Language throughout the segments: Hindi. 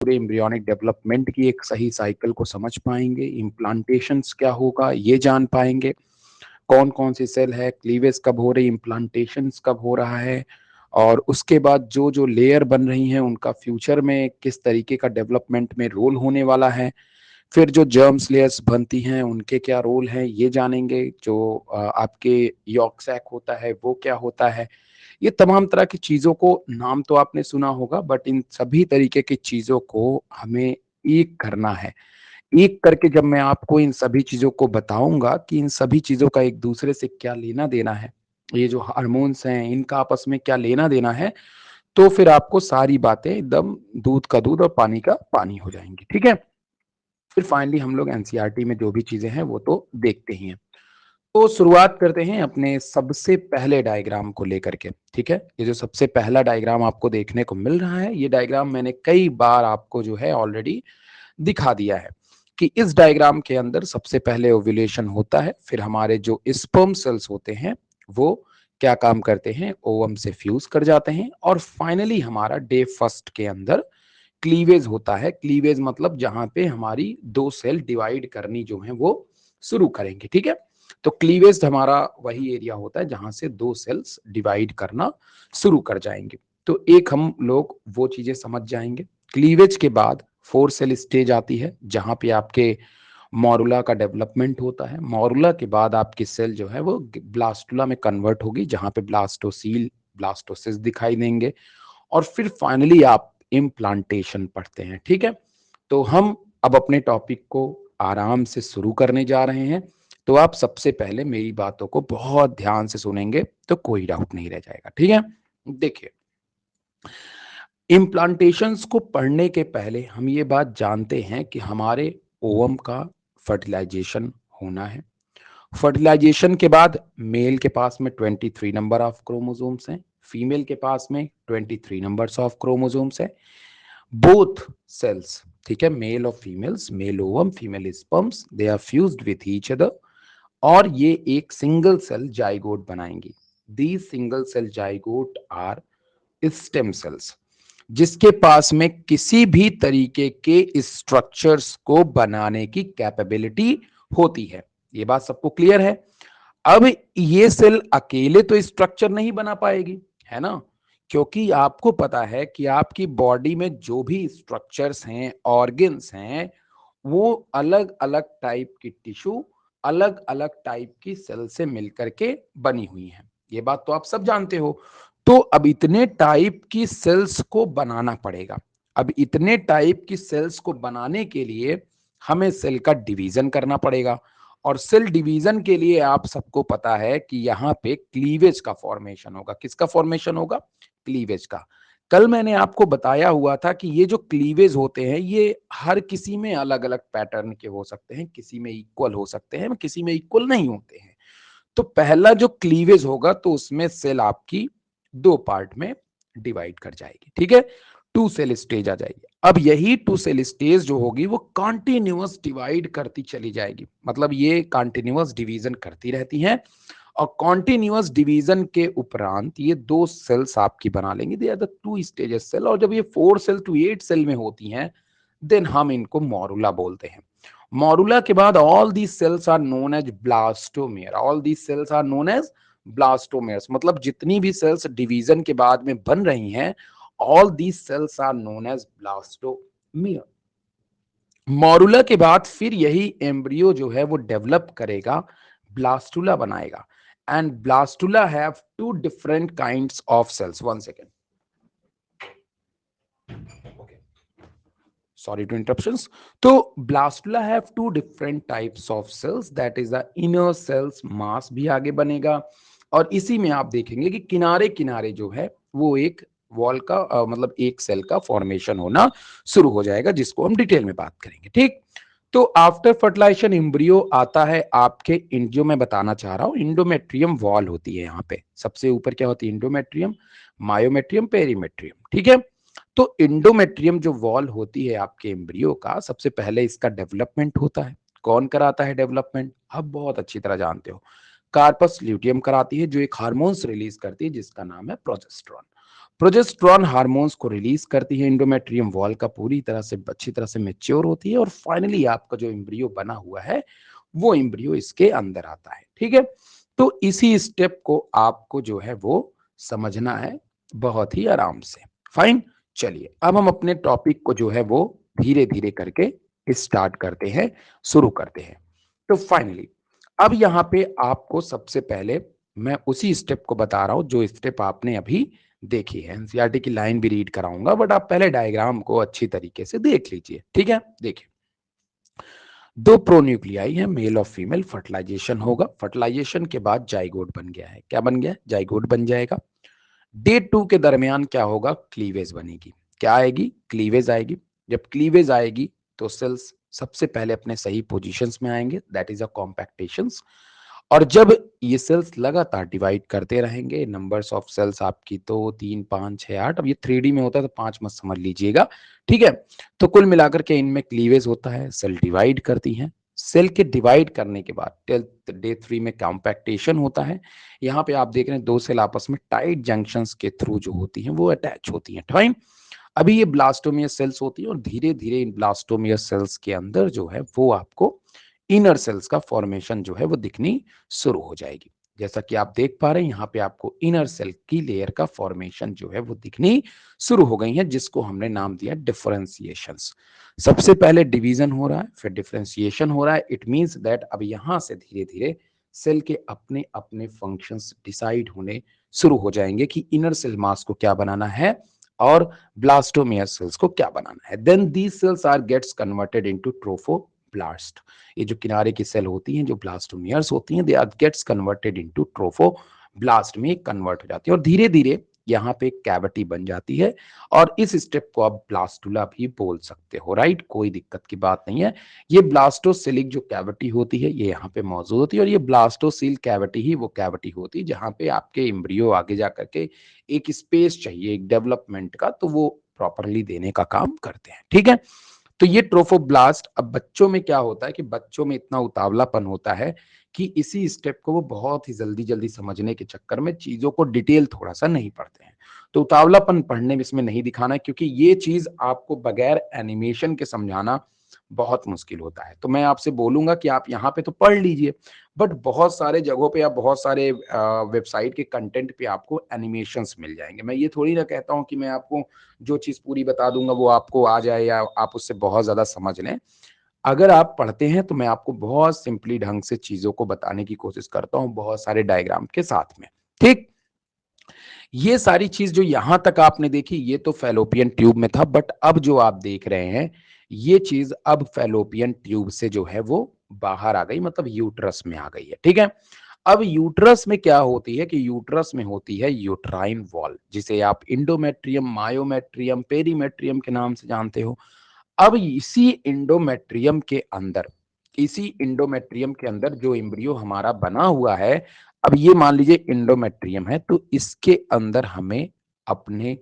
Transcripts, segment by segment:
पूरे एम्ब्रियोनिक डेवलपमेंट की एक सही साइकिल को समझ पाएंगे। इम्प्लांटेशंस क्या होगा ये जान पाएंगे, कौन कौन सी सेल है, क्लीवेज कब हो रही, इम्प्लांटेशंस कब हो रहा है, और उसके बाद जो जो लेयर बन रही हैं उनका फ्यूचर में किस तरीके का डेवलपमेंट में रोल होने वाला है। फिर जो जर्म्स लेयर्स बनती हैं उनके क्या रोल हैं ये जानेंगे। जो आपके यॉर्क सैक होता है वो क्या होता है। ये तमाम तरह की चीजों को नाम तो आपने सुना होगा, बट इन सभी तरीके की चीजों को हमें एक करना है। एक करके जब मैं आपको इन सभी चीजों को बताऊंगा कि इन सभी चीजों का एक दूसरे से क्या लेना देना है, ये जो हार्मोन्स हैं इनका आपस में क्या लेना देना है, तो फिर आपको सारी बातें एकदम दूध का दूध और पानी का पानी हो जाएंगी। ठीक है। फिर फाइनली हम लोग एनसीईआरटी में जो भी चीजें हैं वो तो देखते ही हैं। तो शुरुआत करते हैं अपने सबसे पहले डायग्राम को लेकर के। ठीक है। ये जो सबसे पहला डायग्राम आपको देखने को मिल रहा है, ये डायग्राम मैंने कई बार आपको जो है ऑलरेडी दिखा दिया है कि इस डायग्राम के अंदर सबसे पहले ओव्यूलेशन होता है, फिर हमारे जो स्पर्म सेल्स होते हैं वो क्या काम करते हैं, ओवम से फ्यूज कर जाते हैं, और फाइनली हमारा डे फर्स्ट के अंदर क्लीवेज होता है। क्लीवेज मतलब जहां पे हमारी दो सेल डिवाइड करनी जो है वो शुरू करेंगे। ठीक है। तो क्लीवेज हमारा वही एरिया होता है जहां से दो सेल्स डिवाइड करना शुरू कर जाएंगे। तो एक हम लोग वो चीजें समझ जाएंगे। क्लीवेज के बाद फोर सेल स्टेज आती है जहां पे आपके मॉरुला का डेवलपमेंट होता है। मॉरुला के बाद आपकी सेल जो है वो ब्लास्टुला में कन्वर्ट होगी जहां पे ब्लास्टोसील ब्लास्टोसिस दिखाई देंगे, और फिर फाइनली आप इम्प्लांटेशन पढ़ते हैं। ठीक है। तो हम अब अपने टॉपिक को आराम से शुरू करने जा रहे हैं। तो आप सबसे पहले मेरी बातों को बहुत ध्यान से सुनेंगे तो कोई डाउट नहीं रह जाएगा। ठीक है। देखिए, इम्प्लांटेशंस को पढ़ने के पहले हम ये बात जानते हैं कि हमारे ओवम का फर्टिलाइजेशन होना है। फर्टिलाइजेशन के बाद मेल के पास में 23 नंबर ऑफ क्रोमोसोम्स हैं, फीमेल के पास में 23 नंबर्स ऑफ क्रोमोसोम्स है। बोथ सेल्स, ठीक है, मेल और females, male ovum female sperms, they are fused with each other, और ये एक सिंगल सेल जाइगोट बनाएंगी। These single cell zygote are stem cells, जिसके पास में किसी भी तरीके के स्ट्रक्चर्स को बनाने की कैपेबिलिटी होती है। ये बात सबको क्लियर है। अब ये सेल अकेले तो स्ट्रक्चर नहीं बना पाएगी, है ना, क्योंकि आपको पता है कि आपकी बॉडी में जो भी स्ट्रक्चर्स हैं, ऑर्गन्स हैं, वो अलग अलग टाइप की टिश्यू, अलग अलग टाइप की सेल से मिलकर के बनी हुई है। ये बात तो आप सब जानते हो। तो अब इतने टाइप की सेल्स को बनाना पड़ेगा। अब इतने टाइप की सेल्स को बनाने के लिए हमें सेल का डिवीजन करना पड़ेगा, और सेल डिवीजन के लिए आप सबको पता है कि यहां पे क्लीवेज का फॉर्मेशन होगा। किसका फॉर्मेशन होगा? क्लीवेज का। कल मैंने आपको बताया हुआ था कि ये जो क्लीवेज होते हैं ये हर किसी में अलग अलग पैटर्न के हो सकते हैं, किसी में इक्वल हो सकते हैं, किसी में इक्वल नहीं होते हैं। तो पहला जो क्लीवेज होगा तो उसमें सेल आपकी दो पार्ट में डिवाइड कर जाएगी। ठीक है। टू सेल स्टेज आ जाएगी। अब यही टू सेल स्टेज जो होगी वो कॉन्टिन्यूअस डिवाइड करती चली जाएगी, मतलब ये कॉन्टिन्यूअस डिवीजन करती रहती हैं, और कॉन्टिन्यूअस डिवीजन के उपरांत ये दो सेल्स आपकी बना लेंगे। They are the two stages cell, और जब ये 4 सेल टू 8 सेल में होती हैं देन हम इनको मॉरुला बोलते हैं। मॉरुला के बाद all the cells are known as blastomere. All the cells are known as blastomeres, मतलब जितनी भी सेल्स डिवीजन के बाद में बन रही हैं all the cells are known as blastomere. Morula के बाद फिर यही एम्ब्रियो जो है वो डेवलप करेगा, ब्लास्टुला बनाएगा, and blastula have two different kinds of cells. One second, sorry to interruptions. तो blastula have two different types of cells, that is the inner cells mass भी आगे बनेगा, और इसी में आप देखेंगे कि किनारे किनारे जो है वो एक वॉल का मतलब एक सेल का फॉर्मेशन होना शुरू हो जाएगा, जिसको हम डिटेल में बात करेंगे। ठीक। तो आफ्टर फर्टिलाइजेशन एम्ब्रियो आता है आपके जो मैं बताना चाह रहा हूं, इंडोमेट्रियम वॉल होती है। यहाँ पे सबसे ऊपर क्या होती है? Endometrium, myometrium, perimetrium. ठीक है। तो इंडोमेट्रियम जो वॉल होती है आपके एम्ब्रियो का, सबसे पहले इसका डेवलपमेंट होता है। कौन कराता है डेवलपमेंट? आप बहुत अच्छी तरह जानते हो, कार्पस ल्यूटियम कराती है, जो एक हार्मोन्स रिलीज करती है जिसका नाम है प्रोजेस्टेरॉन। प्रोजेस्टेरॉन हार्मोन्स को रिलीज करती है, एंडोमेट्रियम वॉल का पूरी तरह से अच्छी तरह से मैच्योर होती है और फाइनली आपका जो एम्ब्रियो बना हुआ है वो एम्ब्रियो इसके अंदर आता है। ठीक है, तो इसी स्टेप को आपको जो है वो समझना है बहुत ही आराम से। फाइन, चलिए अब हम अपने टॉपिक को जो है वो धीरे धीरे करके स्टार्ट करते हैं, शुरू करते हैं। तो फाइनली अब यहाँ पे आपको सबसे पहले मैं उसी स्टेप को बता रहा हूं जो स्टेप आपने अभी देखी है, एनसीईआरटी की लाइन भी रीड कराऊंगा, बट आप पहले डायग्राम को अच्छी तरीके से देख लीजिए। ठीक है, देखिए दो प्रोन्यूक्लियाई है, मेल और फीमेल, फर्टिलाइजेशन होगा, फर्टिलाइजेशन के बाद जाइगोट बन गया है। क्या बन गया? जाइगोट बन जाएगा। डे 2 के दरमियान क्या होगा? क्लीवेज बनेगी। क्या आएगी? क्लीवेज आएगी। जब क्लीवेज आएगी तो सेल्स सबसे पहले अपने सही पोजीशंस में आएंगे, दैट इज अ कॉम्पैक्टेशंस। और जब ये सेल्स लगातार डिवाइड करते रहेंगे, नंबर्स ऑफ सेल्स आपकी 2 3 5 6 8, अब ये 3D में होता है तो 5 मत समझ लीजिएगा। ठीक है, तो कुल मिलाकर के इनमें क्लीवेज होता है, सेल डिवाइड करती हैं। सेल के डिवाइड करने के बाद डे 3 में कॉम्पैक्टेशन होता है। यहाँ पे आप देख रहे हैं दो सेल आपस में टाइट जंक्शंस के थ्रू जो होती हैं वो अटैच होती हैं। फाइन, अभी ये ब्लास्टोमियस सेल्स होती है और धीरे धीरे इन ब्लास्टोमियस सेल्स के अंदर जो है वो आपको इनर सेल्स का फॉर्मेशन जो है वो दिखनी शुरू हो जाएगी। जैसा कि आप देख पा रहे हैं यहाँ पे आपको इनर सेल की लेयर का फॉर्मेशन जो है वो दिखनी शुरू हो गई है, जिसको हमने नाम दिया डिफरेंशिएशंस। सबसे पहले डिवीजन हो रहा है, फिर डिफरेंशिएशन हो रहा है। इट मींस दैट अब यहां से धीरे धीरे सेल के अपने अपने फंक्शंस डिसाइड होने शुरू हो जाएंगे कि इनर सेल मास को क्या बनाना है और ब्लास्टोमियस सेल्स को क्या बनाना है। Then these cells are gets converted into trophoblast. ये जो किनारे की सेल होती हैं जो ब्लास्टोमियर्स होती हैं, they are gets converted into trophoblast में कन्वर्ट हो जाती है और धीरे धीरे यहाँ पे कैविटी बन जाती है और इस स्टेप को आप ब्लास्टुला भी बोल सकते हो। राइट, कोई दिक्कत की बात नहीं है। ये ब्लास्टोसिलिक जो कैविटी होती है ये यहाँ पे मौजूद होती है और ये ब्लास्टोसिल कैविटी ही वो कैविटी होती है जहाँ पे आपके एम्ब्रियो आगे जा करके एक स्पेस चाहिए एक डेवलपमेंट का, तो वो प्रॉपरली देने का काम करते हैं। ठीक है, तो ये ट्रोफोब्लास्ट, अब बच्चों में क्या होता है कि बच्चों में इतना उतावलापन होता है कि इसी स्टेप को वो बहुत ही जल्दी जल्दी समझने के चक्कर में चीजों को डिटेल थोड़ा सा नहीं पढ़ते हैं। तो उतावलापन पढ़ने में इसमें नहीं दिखाना है, क्योंकि ये चीज आपको बगैर एनिमेशन के समझाना बहुत मुश्किल होता है। तो मैं आपसे बोलूंगा कि आप यहाँ पे तो पढ़ लीजिए, बट बहुत सारे जगहों पे या बहुत सारे वेबसाइट के कंटेंट पे आपको एनिमेशंस मिल जाएंगे। मैं ये थोड़ी ना कहता हूँ कि मैं आपको जो चीज पूरी बता दूंगा वो आपको आ जाए या आप उससे बहुत ज्यादा समझ लें। अगर आप पढ़ते हैं तो मैं आपको बहुत सिंपली ढंग से चीजों को बताने की कोशिश करता हूँ, बहुत सारे डायग्राम के साथ में। ठीक, ये सारी चीज जो यहां तक आपने देखी ये तो फैलोपियन ट्यूब में था, बट अब जो आप देख रहे हैं ये चीज अब फैलोपियन ट्यूब से जो है वो बाहर आ गई, मतलब यूट्रस में आ गई है। ठीक है, अब यूट्रस में क्या होती है कि यूट्रस में होती है यूट्राइन वॉल, जिसे आप इंडोमेट्रियम, मायोमेट्रियम, पेरीमेट्रियम के नाम से जानते हो। अब इसी इंडोमेट्रियम के अंदर जो एम्ब्रियो हमारा बना हुआ है, अब ये मान लीजिए इंडोमेट्रियम है, तो इसके अंदर हमें अपने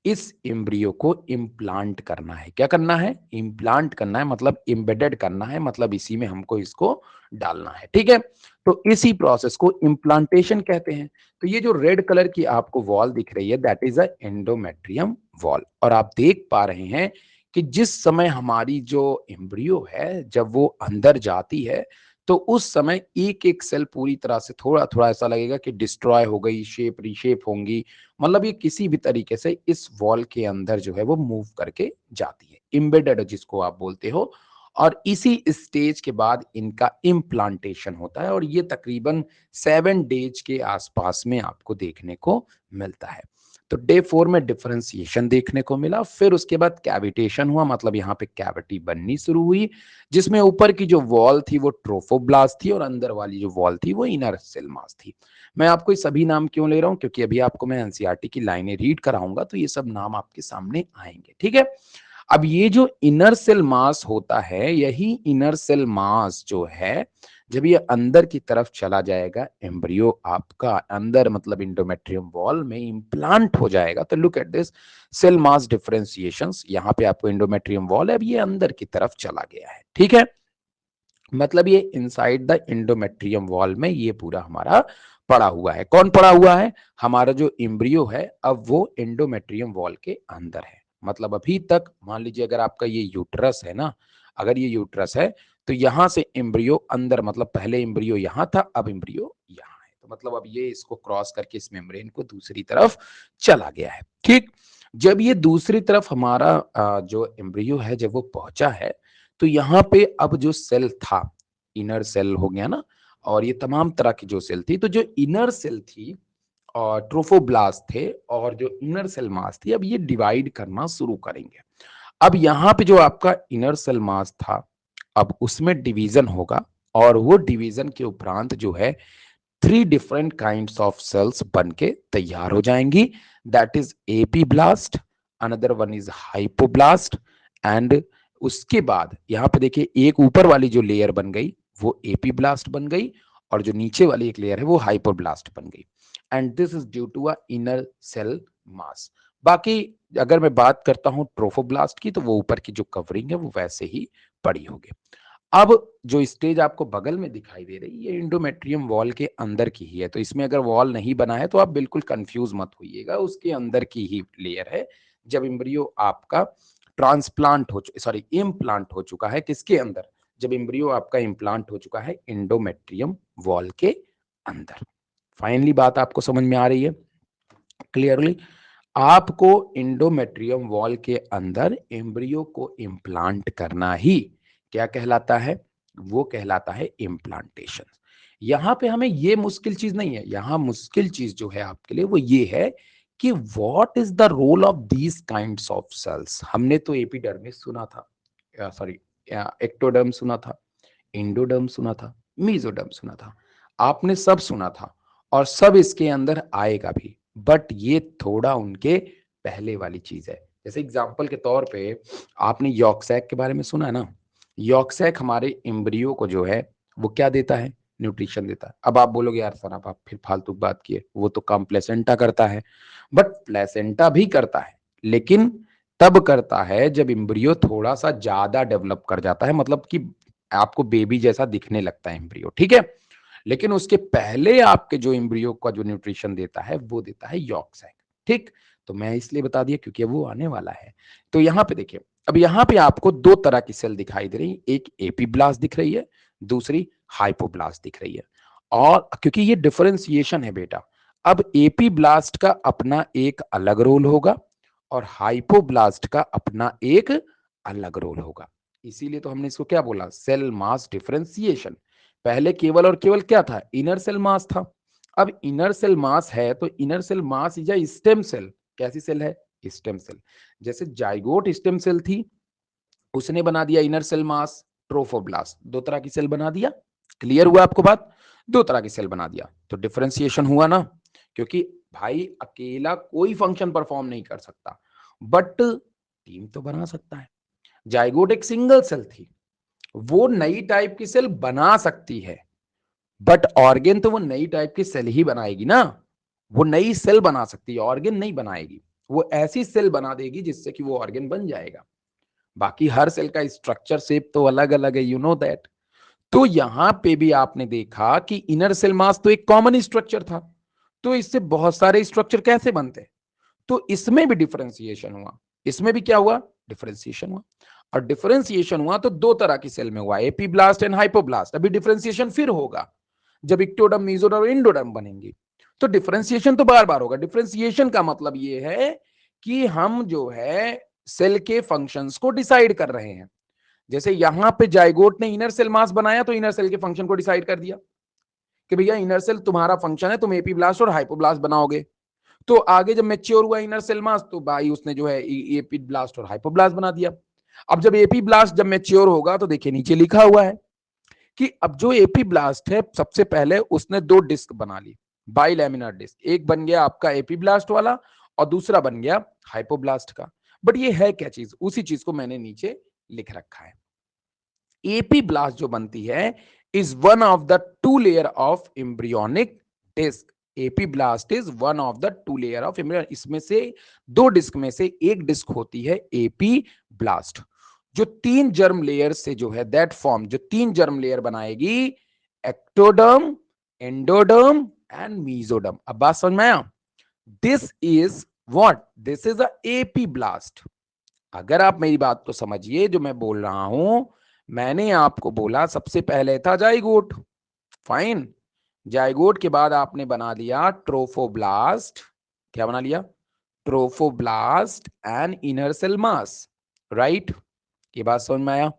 इस एम्ब्रियो को इम्प्लांट करना है। क्या करना है? इम्प्लांट करना है, मतलब इम्बेडेड करना है, मतलब इसी में हमको इसको डालना है। ठीक है, तो इसी प्रोसेस को इम्प्लांटेशन कहते हैं। तो ये जो रेड कलर की आपको वॉल दिख रही है that is a endometrium wall. और आप देख पा रहे हैं कि जिस समय हमारी जो एम्ब्रियो है जब वो अंदर जाती है तो उस समय एक एक सेल पूरी तरह से थोड़ा थोड़ा ऐसा लगेगा कि डिस्ट्रॉय हो गई, शेप रीशेप होंगी, मतलब ये किसी भी तरीके से इस वॉल के अंदर जो है वो मूव करके जाती है, इम्बेडेड जिसको आप बोलते हो। और इसी स्टेज के बाद इनका इम्प्लांटेशन होता है और ये तकरीबन 7 डेज के आसपास में आपको देखने को मिलता है। तो डे 4 में डिफरेंशिएशन देखने को मिला, फिर उसके बाद कैविटेशन हुआ, मतलब यहाँ पे कैविटी बननी शुरू हुई, जिसमें ऊपर की जो वॉल थी वो ट्रोफोब्लास्ट थी और अंदर वाली जो वॉल थी वो इनर सेल मास थी। मैं आपको ये सभी नाम क्यों ले रहा हूँ, क्योंकि अभी आपको मैं एनसीईआरटी की लाइनें रीड कराऊंगा तो ये सब नाम आपके सामने आएंगे। ठीक है, अब ये जो इनर सेल मास होता है, यही इनर सेल मास जो है जब ये अंदर की तरफ चला जाएगा, एम्ब्रियो आपका अंदर मतलब इंडोमेट्रियम वॉल में इम्प्लांट हो जाएगा। तो look at this cell mass differentiations, यहाँ पे आपको इंडोमेट्रियम वॉल है, अब ये अंदर की तरफ चला गया है। ठीक है, मतलब ये इनसाइड द इंडोमेट्रियम वॉल में ये पूरा हमारा पड़ा हुआ है। कौन पड़ा हुआ है? हमारा जो एम्ब्रियो है अब वो एंडोमेट्रियम वॉल के अंदर है। मतलब अभी तक मान लीजिए अगर आपका ये यूट्रस है ना, अगर ये यूट्रस है तो यहां से एम्ब्रियो अंदर, मतलब पहले एम्ब्रियो यहां था, अब एम्ब्रियो यहां है, तो मतलब अब ये इसको क्रॉस करके इस मेम्ब्रेन को दूसरी तरफ चला गया है। ठीक, जब ये दूसरी तरफ हमारा जो एम्ब्रियो है जब वो पहुंचा है तो यहाँ पे अब जो सेल था, इनर सेल हो गया ना, और ये तमाम तरह की जो सेल थी, तो जो इनर सेल थी और ट्रोफोब्लास्ट थे और जो इनर सेल मास थी, अब ये डिवाइड करना शुरू करेंगे। अब यहाँ पे जो आपका इनर सेल मास था अब उसमें डिवीजन होगा, और वो डिवीजन के उपरांत जो है 3 डिफरेंट काइंड्स ऑफ सेल्स बन के तैयार हो जाएंगी। That is epiblast, another one is hypoblast, and उसके बाद यहाँ पे देखिए एक ऊपर वाली जो लेयर बन गई वो एपीब्लास्ट बन गई, और जो नीचे वाली एक लेयर है वो हाइपोब्लास्ट बन गई। And this is due to a inner cell mass. बाकी अगर मैं बात करता हूं ट्रोफोब्लास्ट की, तो वो ऊपर की जो कवरिंग है वो वैसे ही पड़ी होगी। अब जो स्टेज आपको बगल में दिखाई दे रही है ये इंडोमेट्रियम वॉल के अंदर की ही है, तो इसमें अगर वॉल नहीं बना है तो आप बिल्कुल कंफ्यूज मत होइएगा, उसके अंदर की ही लेयर है। जब एम्ब्रियो आपका ट्रांसप्लांट हो, सॉरी इम्प्लांट हो चुका है, किसके अंदर? जब एम्ब्रियो आपका इम्प्लांट हो चुका है इंडोमेट्रियम वॉल के अंदर। फाइनली बात आपको समझ में आ रही है क्लियरली? आपको इंडोमेट्रियम वॉल के अंदर एम्ब्रियो को इम्प्लांट करना ही क्या कहलाता है? वो कहलाता है इम्प्लांटेशन। यहां पे हमें ये मुश्किल चीज नहीं है, यहां मुश्किल चीज जो है आपके लिए वो ये है कि what is the role of these kinds of cells. हमने तो एपिडर्मिस सुना था, सॉरी एक्टोडर्म सुना था, इंडोडर्म सुना था, मीजोडर्म सुना था, आपने सब सुना था और सब इसके अंदर आएगा भी, बट ये थोड़ा उनके पहले वाली चीज है। जैसे एग्जांपल के तौर पे आपने यॉर्कसैक के बारे में सुना है ना, यॉर्कसैक हमारे एम्ब्रियो को जो है वो क्या देता है? न्यूट्रिशन देता है। अब आप बोलोगे यार सर आप फिर फालतू की बात किए, वो तो काम प्लेसेंटा करता है, बट प्लेसेंटा भी करता है लेकिन तब करता है जब एम्ब्रियो थोड़ा सा ज्यादा डेवलप कर जाता है, मतलब कि आपको बेबी जैसा दिखने लगता है एम्ब्रियो, ठीक है। लेकिन उसके पहले आपके जो एम्ब्रियो का जो न्यूट्रिशन देता है वो देता है यॉर्कसैक। ठीक, तो मैं इसलिए बता दिया क्योंकि वो आने वाला है। तो यहाँ पे देखिए, अब यहाँ पे आपको दो तरह की सेल दिखाई दे रही है, एक एपीब्लास्ट दिख रही है, दूसरी हाइपोब्लास्ट दिख रही है। और क्योंकि ये डिफरेंशिएशन है बेटा, अब एपीब्लास्ट का अपना एक अलग रोल होगा और हाइपोब्लास्ट का अपना एक अलग रोल होगा। इसीलिए तो हमने इसको क्या बोला? Cell mass differentiation. पहले केवल और केवल क्या था? इनर सेल मास था। अब इनर सेल मास है तो इनर सेल मास या स्टेम सेल, कैसी सेल है? Stem cell. जैसे जाइगोट स्टेम सेल थी, उसने बना दिया इनर सेल मास ट्रोफोब्लास्ट, दो तरह की सेल बना दिया। क्लियर हुआ आपको बात? दो तरह की सेल बना दिया तो डिफरेंशिएशन हुआ ना, क्योंकि भाई अकेला कोई फंक्शन परफॉर्म नहीं कर सकता बट टीम तो बना सकता है। जाइगोट एक सिंगल सेल थी, वो नई टाइप की सेल बना सकती है बट ऑर्गेन तो वो नई टाइप की सेल ही बनाएगी ना, वो नई सेल बना सकती है, ऑर्गेन नहीं बनाएगी। वो ऐसी सेल बना देगी जिससे कि वो ऑर्गेन बन जाएगा। बाकी हर सेल का स्ट्रक्चर शेप तो अलग अलग है, यू नो दैट। तो यहां पे भी आपने देखा कि इनर सेल मास तो एक कॉमन स्ट्रक्चर था, तो इससे बहुत सारे स्ट्रक्चर कैसे बनते हैं? तो इसमें भी डिफरेंशिएशन हुआ, इसमें भी क्या हुआ? डिफरेंशिएशन हुआ। और डिफरेंशिएशन हुआ तो दो तरह की सेल में हुआ, एपीब्लास्ट एंड हाइपोब्लास्ट। अभी डिफरेंशिएशन फिर होगा जब इक्टोडर्म, मेसोडर्म और इंडोडर्म बनेंगे, तो डिफरेंशिएशन तो बार बार होगा। डिफरेंशिएशन का मतलब ये है कि हम जो है सेल के फंक्शंस को डिसाइड कर रहे हैं। जैसे यहां पे जाइगोट ने इनर सेल मास बनाया तो इनर सेल के फंक्शन को डिसाइड कर दिया कि भैया इनर सेल तुम्हारा फंक्शन है, तुम एपीब्लास्ट और हाइपोब्लास्ट बनाओगे। तो आगे जब मैच्योर हुआ इनर सेल मास तो भाई उसने जो है एपीब्लास्ट और हाइपोब्लास्ट बना दिया। अब जब एपीब्लास्ट जब मैच्योर होगा तो देखिए नीचे लिखा हुआ है कि अब जो एपीब्लास्ट है सबसे पहले उसने दो डिस्क बना ली, बाइलैमिनर डिस्क, एक बन गया आपका एपीब्लास्ट वाला और दूसरा बन गया हाइपोब्लास्ट का। बट ये है क्या चीज? उसी चीज को मैंने नीचे लिख रखा है। एपीब्लास्ट जो बनती है is one of the two layer of embryonic disc. Epiblast is one of the two layer of embryo, इसमें से दो डिस्क में से एक डिस्क होती है एपीब्लास्ट, जो तीन जर्म लेयर से जो है दैट फॉर्म, जो तीन जर्म लेयर बनाएगी, एक्टोडर्म, एंडोडर्म एंड मीजोडर्म। अब बात समझ में आया? This is what? This is a AP blast. अगर आप मेरी बात को समझिए जो मैं बोल रहा हूं, मैंने आपको बोला सबसे पहले था जाइगोट, फाइन। जाइगोट के बाद आपने बना लिया ट्रोफोब्लास्ट। क्या बना लिया? Trophoblast and inner cell mass, right? ये बात समझ में आया?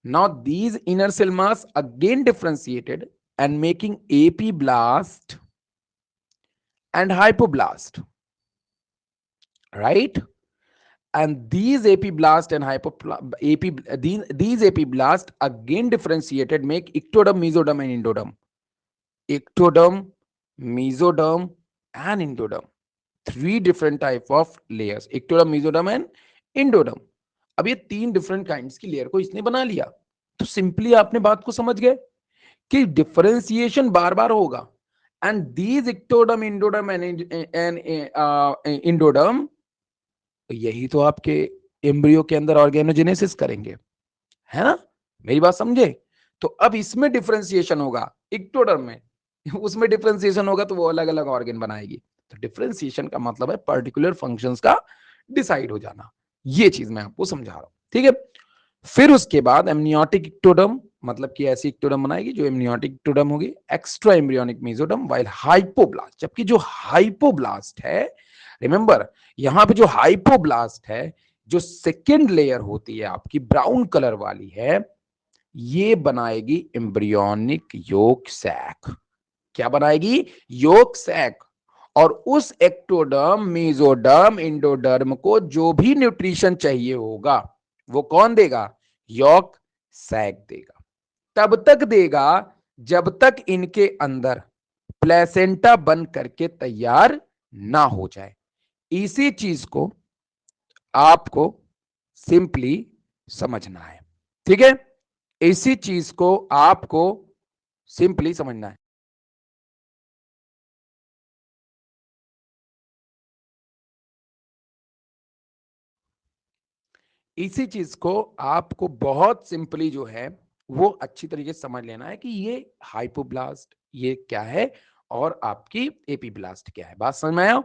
Now these inner cell mass again differentiated and making apiblast and hypoblast, right? And these apiblast and these apiblast again differentiated make ectoderm, mesoderm and endoderm. Ectoderm, mesoderm and endoderm. Three different type of layers, ectoderm, mesoderm and endoderm. अब ये तीन डिफरेंट काइंड्स की लेयर को इसने बना लिया, तो सिंपली आपने बात को समझ गए कि डिफरेंशिएशन बार बार होगा। And these ectoderm, endoderm and endoderm, यही तो आपके एम्ब्रियो के अंदर ऑर्गेनोजेनेसिस करेंगे, है ना? मेरी बात समझे? तो अब इसमें डिफरेंशिएशन होगा इक्टोडर्म में, उसमें डिफरेंशिएशन होगा तो वो अलग अलग ऑर्गेन बनाएगी। तो डिफरेंशिएशन का मतलब है पर्टिकुलर फंक्शंस का डिसाइड हो जाना। ये चीज मैं आपको समझा रहा हूं, ठीक है? फिर उसके बाद एमनियोटिक इक्टोडर्म, मतलब कि ऐसी इक्टोडर्म बनाएगी जो एमनियोटिक इक्टोडर्म होगी, extra embryonic mesoderm, while hypoblast. जबकि जो हाइपोब्लास्ट है, रिमेंबर, यहां पे जो हाइपोब्लास्ट है, जो सेकेंड लेयर होती है आपकी ब्राउन कलर वाली है, ये बनाएगी एम्ब्रियोनिक योक सैक। क्या बनाएगी? Yolk sac. और उस एक्टोडर्म, मेसोडर्म, इंडोडर्म को जो भी न्यूट्रिशन चाहिए होगा वो कौन देगा? यॉक सैक देगा। तब तक देगा जब तक इनके अंदर प्लेसेंटा बन करके तैयार ना हो जाए। इसी चीज को आपको सिंपली समझना है, ठीक है? इसी चीज को आपको सिंपली समझना है। इसी चीज को आपको बहुत सिंपली जो है वो अच्छी तरीके से समझ लेना है कि ये हाइपोब्लास्ट ये क्या है और आपकी एपीब्लास्ट क्या है। बात समझ में आया?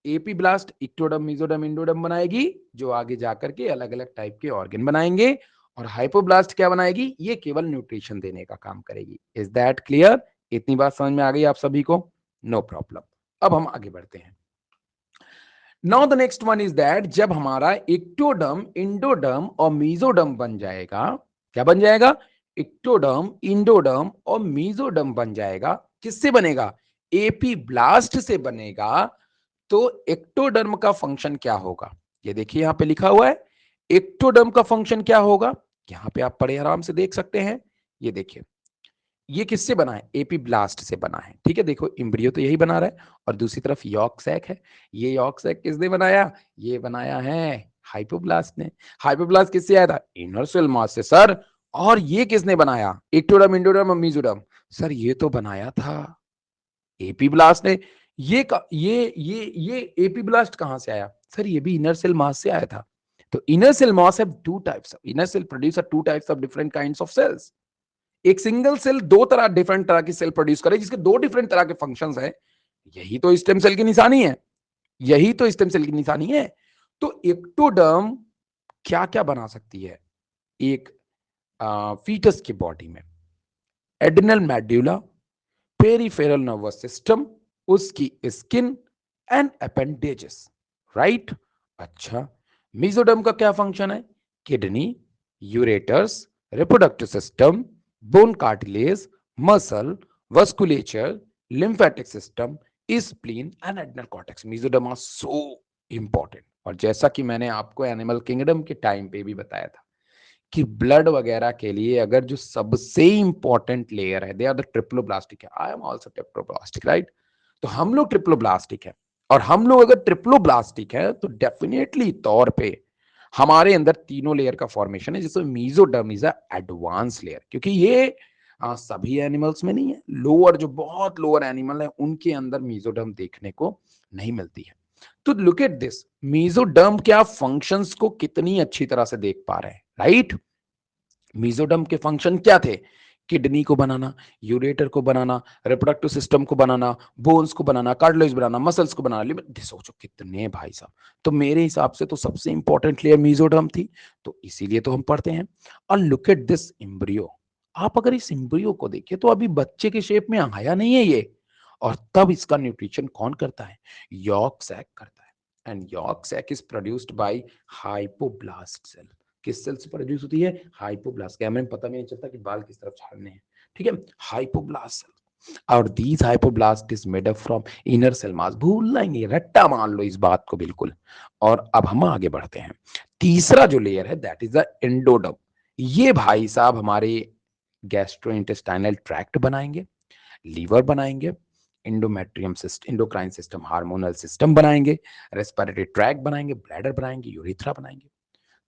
एपीब्लास्ट इक्टोडर्म, मेसोडर्म, इंडोडर्म बनाएगी जो आगे जाकर के अलग अलग टाइप के ऑर्गन बनाएंगे, और हाइपोब्लास्ट क्या बनाएगी? ये केवल न्यूट्रिशन देने का काम करेगी। Is that clear? इतनी बात समझ में आ गई आप सभी को? No problem. अब हम आगे बढ़ते हैं। Now the next one is that जब हमारा इक्टोडर्म, इंडोडर्म और मीजोडर्म बन जाएगा, क्या बन जाएगा? इक्टोडर्म, इंडोडर्म और मीजोडर्म बन जाएगा। किससे बनेगा? एपीब्लास्ट से बनेगा। तो एक्टोडर्म का फंक्शन क्या होगा? ये देखिए यहां पे लिखा हुआ है, एक्टोडर्म का फंक्शन क्या होगा? यहां पे आप बड़े आराम से देख सकते हैं। ये देखिए, ये किससे बना है? एपीब्लास्ट से बना है, ठीक है? देखो एम्ब्रियो तो यही बना रहा है, और दूसरी तरफ यॉर्क सैक है। ये यॉर्क सैक किसने बनाया? ये बनाया है हाइपोब्लास्ट ने। हाइपोब्लास्ट किससे आया था? इनर सेल मास से, सर। और ये किसने बनाया? एक्टोडर्म, इंडोडर्म और मीजोडर्म, सर ये तो बनाया था एपीब्लास्ट ने। ये एपीब्लास्ट कहां से आया? सर ये भी इनर सेल मास से आया था। तो inner cell mass have two types of, inner cell produce two types of different kinds of cells. एक सिंगल सेल दो तरह डिफरेंट तरह की सेल प्रोड्यूस करे जिसके दो डिफरेंट तरह के फंक्शंस है। यही तो स्टेम सेल की निशानी है, यही तो स्टेम सेल की निशानी है। तो एक्टोडर्म क्या क्या बना सकती है एक फीटस की बॉडी में? Adrenal medulla, peripheral nervous system, उसकी स्किन एंड अपेंडेजेस, राइट? अच्छा, मेसोडर्म का क्या फंक्शन है? Kidney, ureters, reproductive system, bone cartilage, muscle, vasculature, lymphatic system, spleen and adrenal cortex. Mesoderm are so important। और जैसा कि मैंने आपको एनिमल किंगडम के टाइम पे भी बताया था कि ब्लड वगैरह के लिए अगर जो सबसे इंपॉर्टेंट लेयर है, दे आर द ट्रिप्लोब्लास्टिक है। I am also triploblastic, right? तो हम लोग ट्रिप्लोब्लास्टिक है, और हम लोग अगर ट्रिप्लोब्लास्टिक है तो डेफिनेटली तौर पे हमारे अंदर तीनों लेयर का फॉर्मेशन है, जिसमें मीजोडर्म इज एडवांस लेयर, क्योंकि ये सभी एनिमल्स में नहीं है। लोअर जो बहुत लोअर एनिमल है उनके अंदर मीजोडर्म देखने को नहीं मिलती है। तो लुक एट दिस, मीजोडर्म क्या फंक्शंस को कितनी अच्छी तरह से देख पा रहे हैं, राइट? मीजोडर्म के फंक्शन क्या थे किडनी को बनाना, यूरेटर को बनाना, रिप्रोडक्टिव सिस्टम को बनाना, बोन्स को बनाना, कार्टिलेज बनाना, मसल्स को बनाना, लिवर, सोचो कितने भाई साहब। तो मेरे हिसाब से तो सबसे इंपॉर्टेंट लेयर मेसोडर्म थी, तो इसीलिए तो हम पढ़ते हैं। और लुक एट दिस एम्ब्रियो, आप अगर इस एम्ब्रियो को देखिए तो अभी बच्चे के शेप में आया नहीं है ये, और तब इसका न्यूट्रिशन कौन करता है? यॉर्क सैक करता है। And yolk sac is produced by hypoblast cell. किस सेल से प्रोड्यूस होती है? हाइपोब्लास्ट। कैमरे में पता भी नहीं चलता कि बाल किस तरफ झाड़ने हैं, ठीक है, हाइपोब्लास्ट सेल। और these hypoblast is made up from inner cell mass. भूल नहीं, रट्टा मान लो इस बात को बिल्कुल। और अब हम आगे बढ़ते हैं। तीसरा जो लेयर है दैट इज द एंडोडर्म। ये भाई साहब हमारे गैस्ट्रोइंटेस्टाइनल ट्रैक्ट बनाएंगे, लीवर बनाएंगे, endometrium system, endocrine system, hormonal system बनाएंगे, रेस्पिरेटरी ट्रैक्ट बनाएंगे, ब्लैडर बनाएंगे, यूरेथ्रा बनाएंगे।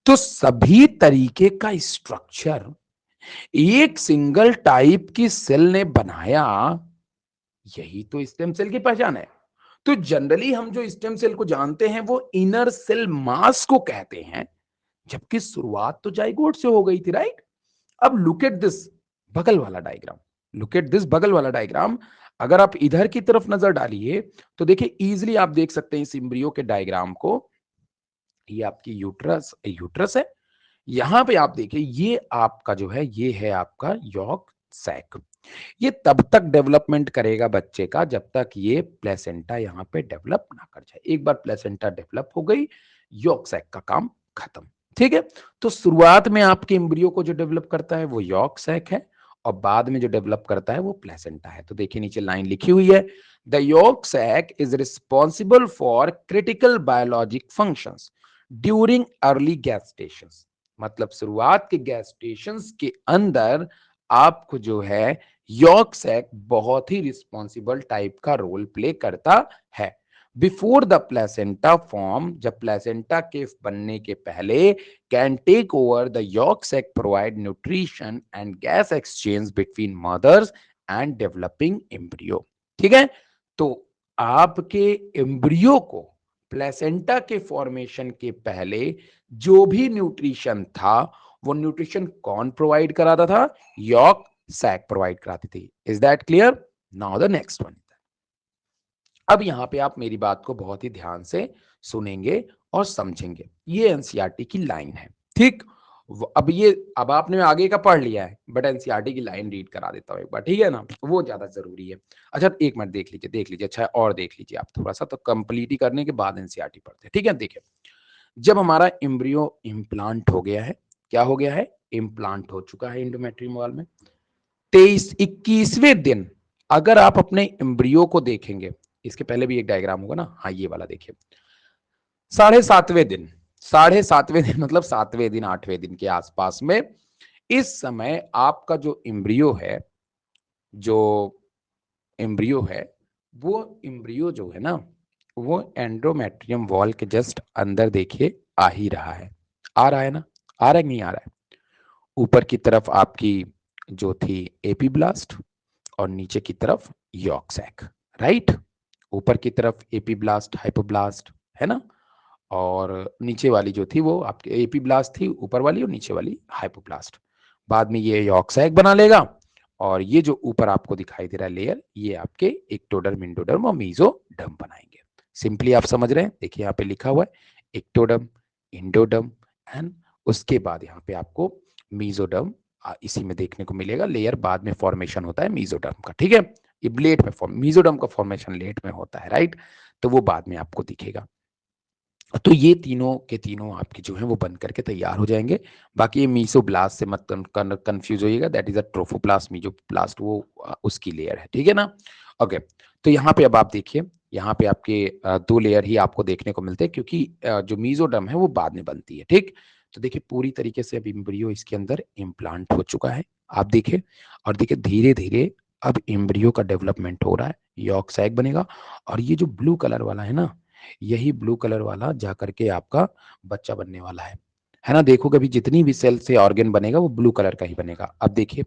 तो सभी तरीके का स्ट्रक्चर एक सिंगल टाइप की सेल ने बनाया। यही तो स्टेम सेल की पहचान है। तो जनरली हम जो स्टेम सेल को जानते हैं वो इनर सेल मास को कहते हैं, जबकि शुरुआत तो जाइगोट से हो गई थी, राइट? अब लुक एट दिस बगल वाला डायग्राम, लुक एट दिस बगल वाला डायग्राम। अगर आप इधर की तरफ नजर डालिए तो देखिए इजीली आप देख सकते हैं इस एम्ब्रियो के डायग्राम को। ये आपकी यूट्रस, यूट्रस है। यहां पे आप देखिए ये आपका जो है ये है आपका यॉर्क सैक। ये तब तक डेवलपमेंट करेगा बच्चे का जब तक ये प्लेसेंटा यहाँ पे डेवलप ना कर जाए। एक बार प्लेसेंटा डेवलप हो गई, यॉर्क सैक का काम खत्म, ठीक है। तो शुरुआत में आपके एम्ब्रियो को जो डेवलप करता है वो यॉर्क सैक है, और बाद में जो डेवलप करता है वो प्लेसेंटा है। तो देखिए नीचे लाइन लिखी हुई है, the yolk sac is responsible for critical biologic functions during early gestation. मतलब शुरुआत के गैस्टेशंस के अंदर आपको जो है यॉर्क सैक बहुत ही रिस्पॉन्सिबल टाइप का रोल प्ले करता है। बिफोर द प्लेसेंटा फॉर्म, जब प्लेसेंटा के बनने के पहले, can take over the yolk sac provide nutrition and gas exchange between mothers and developing embryo, ठीक है। तो आपके एम्ब्रियो को प्लेसेंटा के फॉर्मेशन के पहले जो भी न्यूट्रिशन था वो न्यूट्रिशन कौन प्रोवाइड कराता था? यॉर्क सैक प्रोवाइड कराती थी। Is that clear? Now the next one. अब यहां पे आप मेरी बात को बहुत ही ध्यान से सुनेंगे और समझेंगे। ये एनसीईआरटी की लाइन है, ठीक। अब आपने आगे का पढ़ लिया है, बट एनसीईआरटी की लाइन रीड करा देता हूं एक बार, ठीक है ना, वो ज्यादा जरूरी है। अच्छा एक मिनट देख लीजिए, देख लीजिए, अच्छा और देख लीजिए आप थोड़ा सा, तो कंप्लीट ही करने के बाद एनसीईआरटी पढ़ते हैं, ठीक है। देखिए जब हमारा एम्ब्रियो इम्प्लांट हो गया है, क्या हो गया है? इम्प्लांट हो चुका है एंडोमेट्रियम वॉल में। 21वें दिन अगर आप अपने एम्ब्रियो को देखेंगे, इसके पहले भी एक डायग्राम होगा ना, हाँ ये वाला देखिए, 7.5वें दिन, 7.5वें दिन मतलब 7वें दिन 8वें दिन के आसपास में, इस समय आपका जो एम्ब्रियो है, जो एम्ब्रियो है, वो एम्ब्रियो जो है ना, वो एंडोमेट्रियम वॉल के जस्ट अंदर देखिए आ ही रहा है। आ रहा है ना? आ रहा है कि नहीं आ रहा है? ऊपर की तरफ आपकी जो थी एपीब्लास्ट, और नीचे की तरफ यॉर्क सैक, राइट। ऊपर की तरफ एपीब्लास्ट हाइपोब्लास्ट है ना, और नीचे वाली जो थी वो आपके एपीब्लास्ट थी ऊपर वाली, और नीचे वाली हाइपोब्लास्ट। बाद में ये यॉर्क सैक बना लेगा, और ये जो ऊपर आपको दिखाई दे रहा है लेयर, ये आपके एक्टोडर्म, इंडोडर्म और मीजोडर्म बनाएंगे। सिंपली आप समझ रहे हैं, देखिए यहाँ पे लिखा हुआ है एक्टोडर्म, इंडोडर्म, एंड उसके बाद यहाँ पे आपको मीजोडर्म इसी में देखने को मिलेगा। लेयर बाद में फॉर्मेशन होता है मीजोडर्म का, ठीक है। ये लेट में फॉर्म, मीजोडर्म का फॉर्मेशन लेट में होता है, राइट। तो वो बाद में आपको दिखेगा। तो ये तीनों के तीनों आपके जो है वो बन करके तैयार हो जाएंगे। बाकी ये मीसोब्लास्ट से मत कंफ्यूज होइएगा, दैट इज अ ट्रोफोप्लास्ट, मीजोप्लास्ट वो उसकी लेयर है, ठीक है ना। ओके, तो यहाँ पे अब आप देखिए, यहाँ पे आपके दो लेयर ही आपको देखने को मिलते हैं, क्योंकि जो मीजोडर्म है वो बाद में बनती है, ठीक। तो देखिए पूरी तरीके से अब एम्ब्रियो इसके अंदर इम्प्लांट हो चुका है, आप देखिए। और देखिए धीरे धीरे अब एम्ब्रियो का डेवलपमेंट हो रहा है, यॉर्क सैक बनेगा, और ये जो ब्लू कलर वाला है ना, यही ब्लू कलर वाला जा करके आपका बच्चा बनने वाला है ना। देखो कभी जितनी भी सेल से ऑर्गन बनेगा वो ब्लू कलर का ही बनेगा। अब देखिए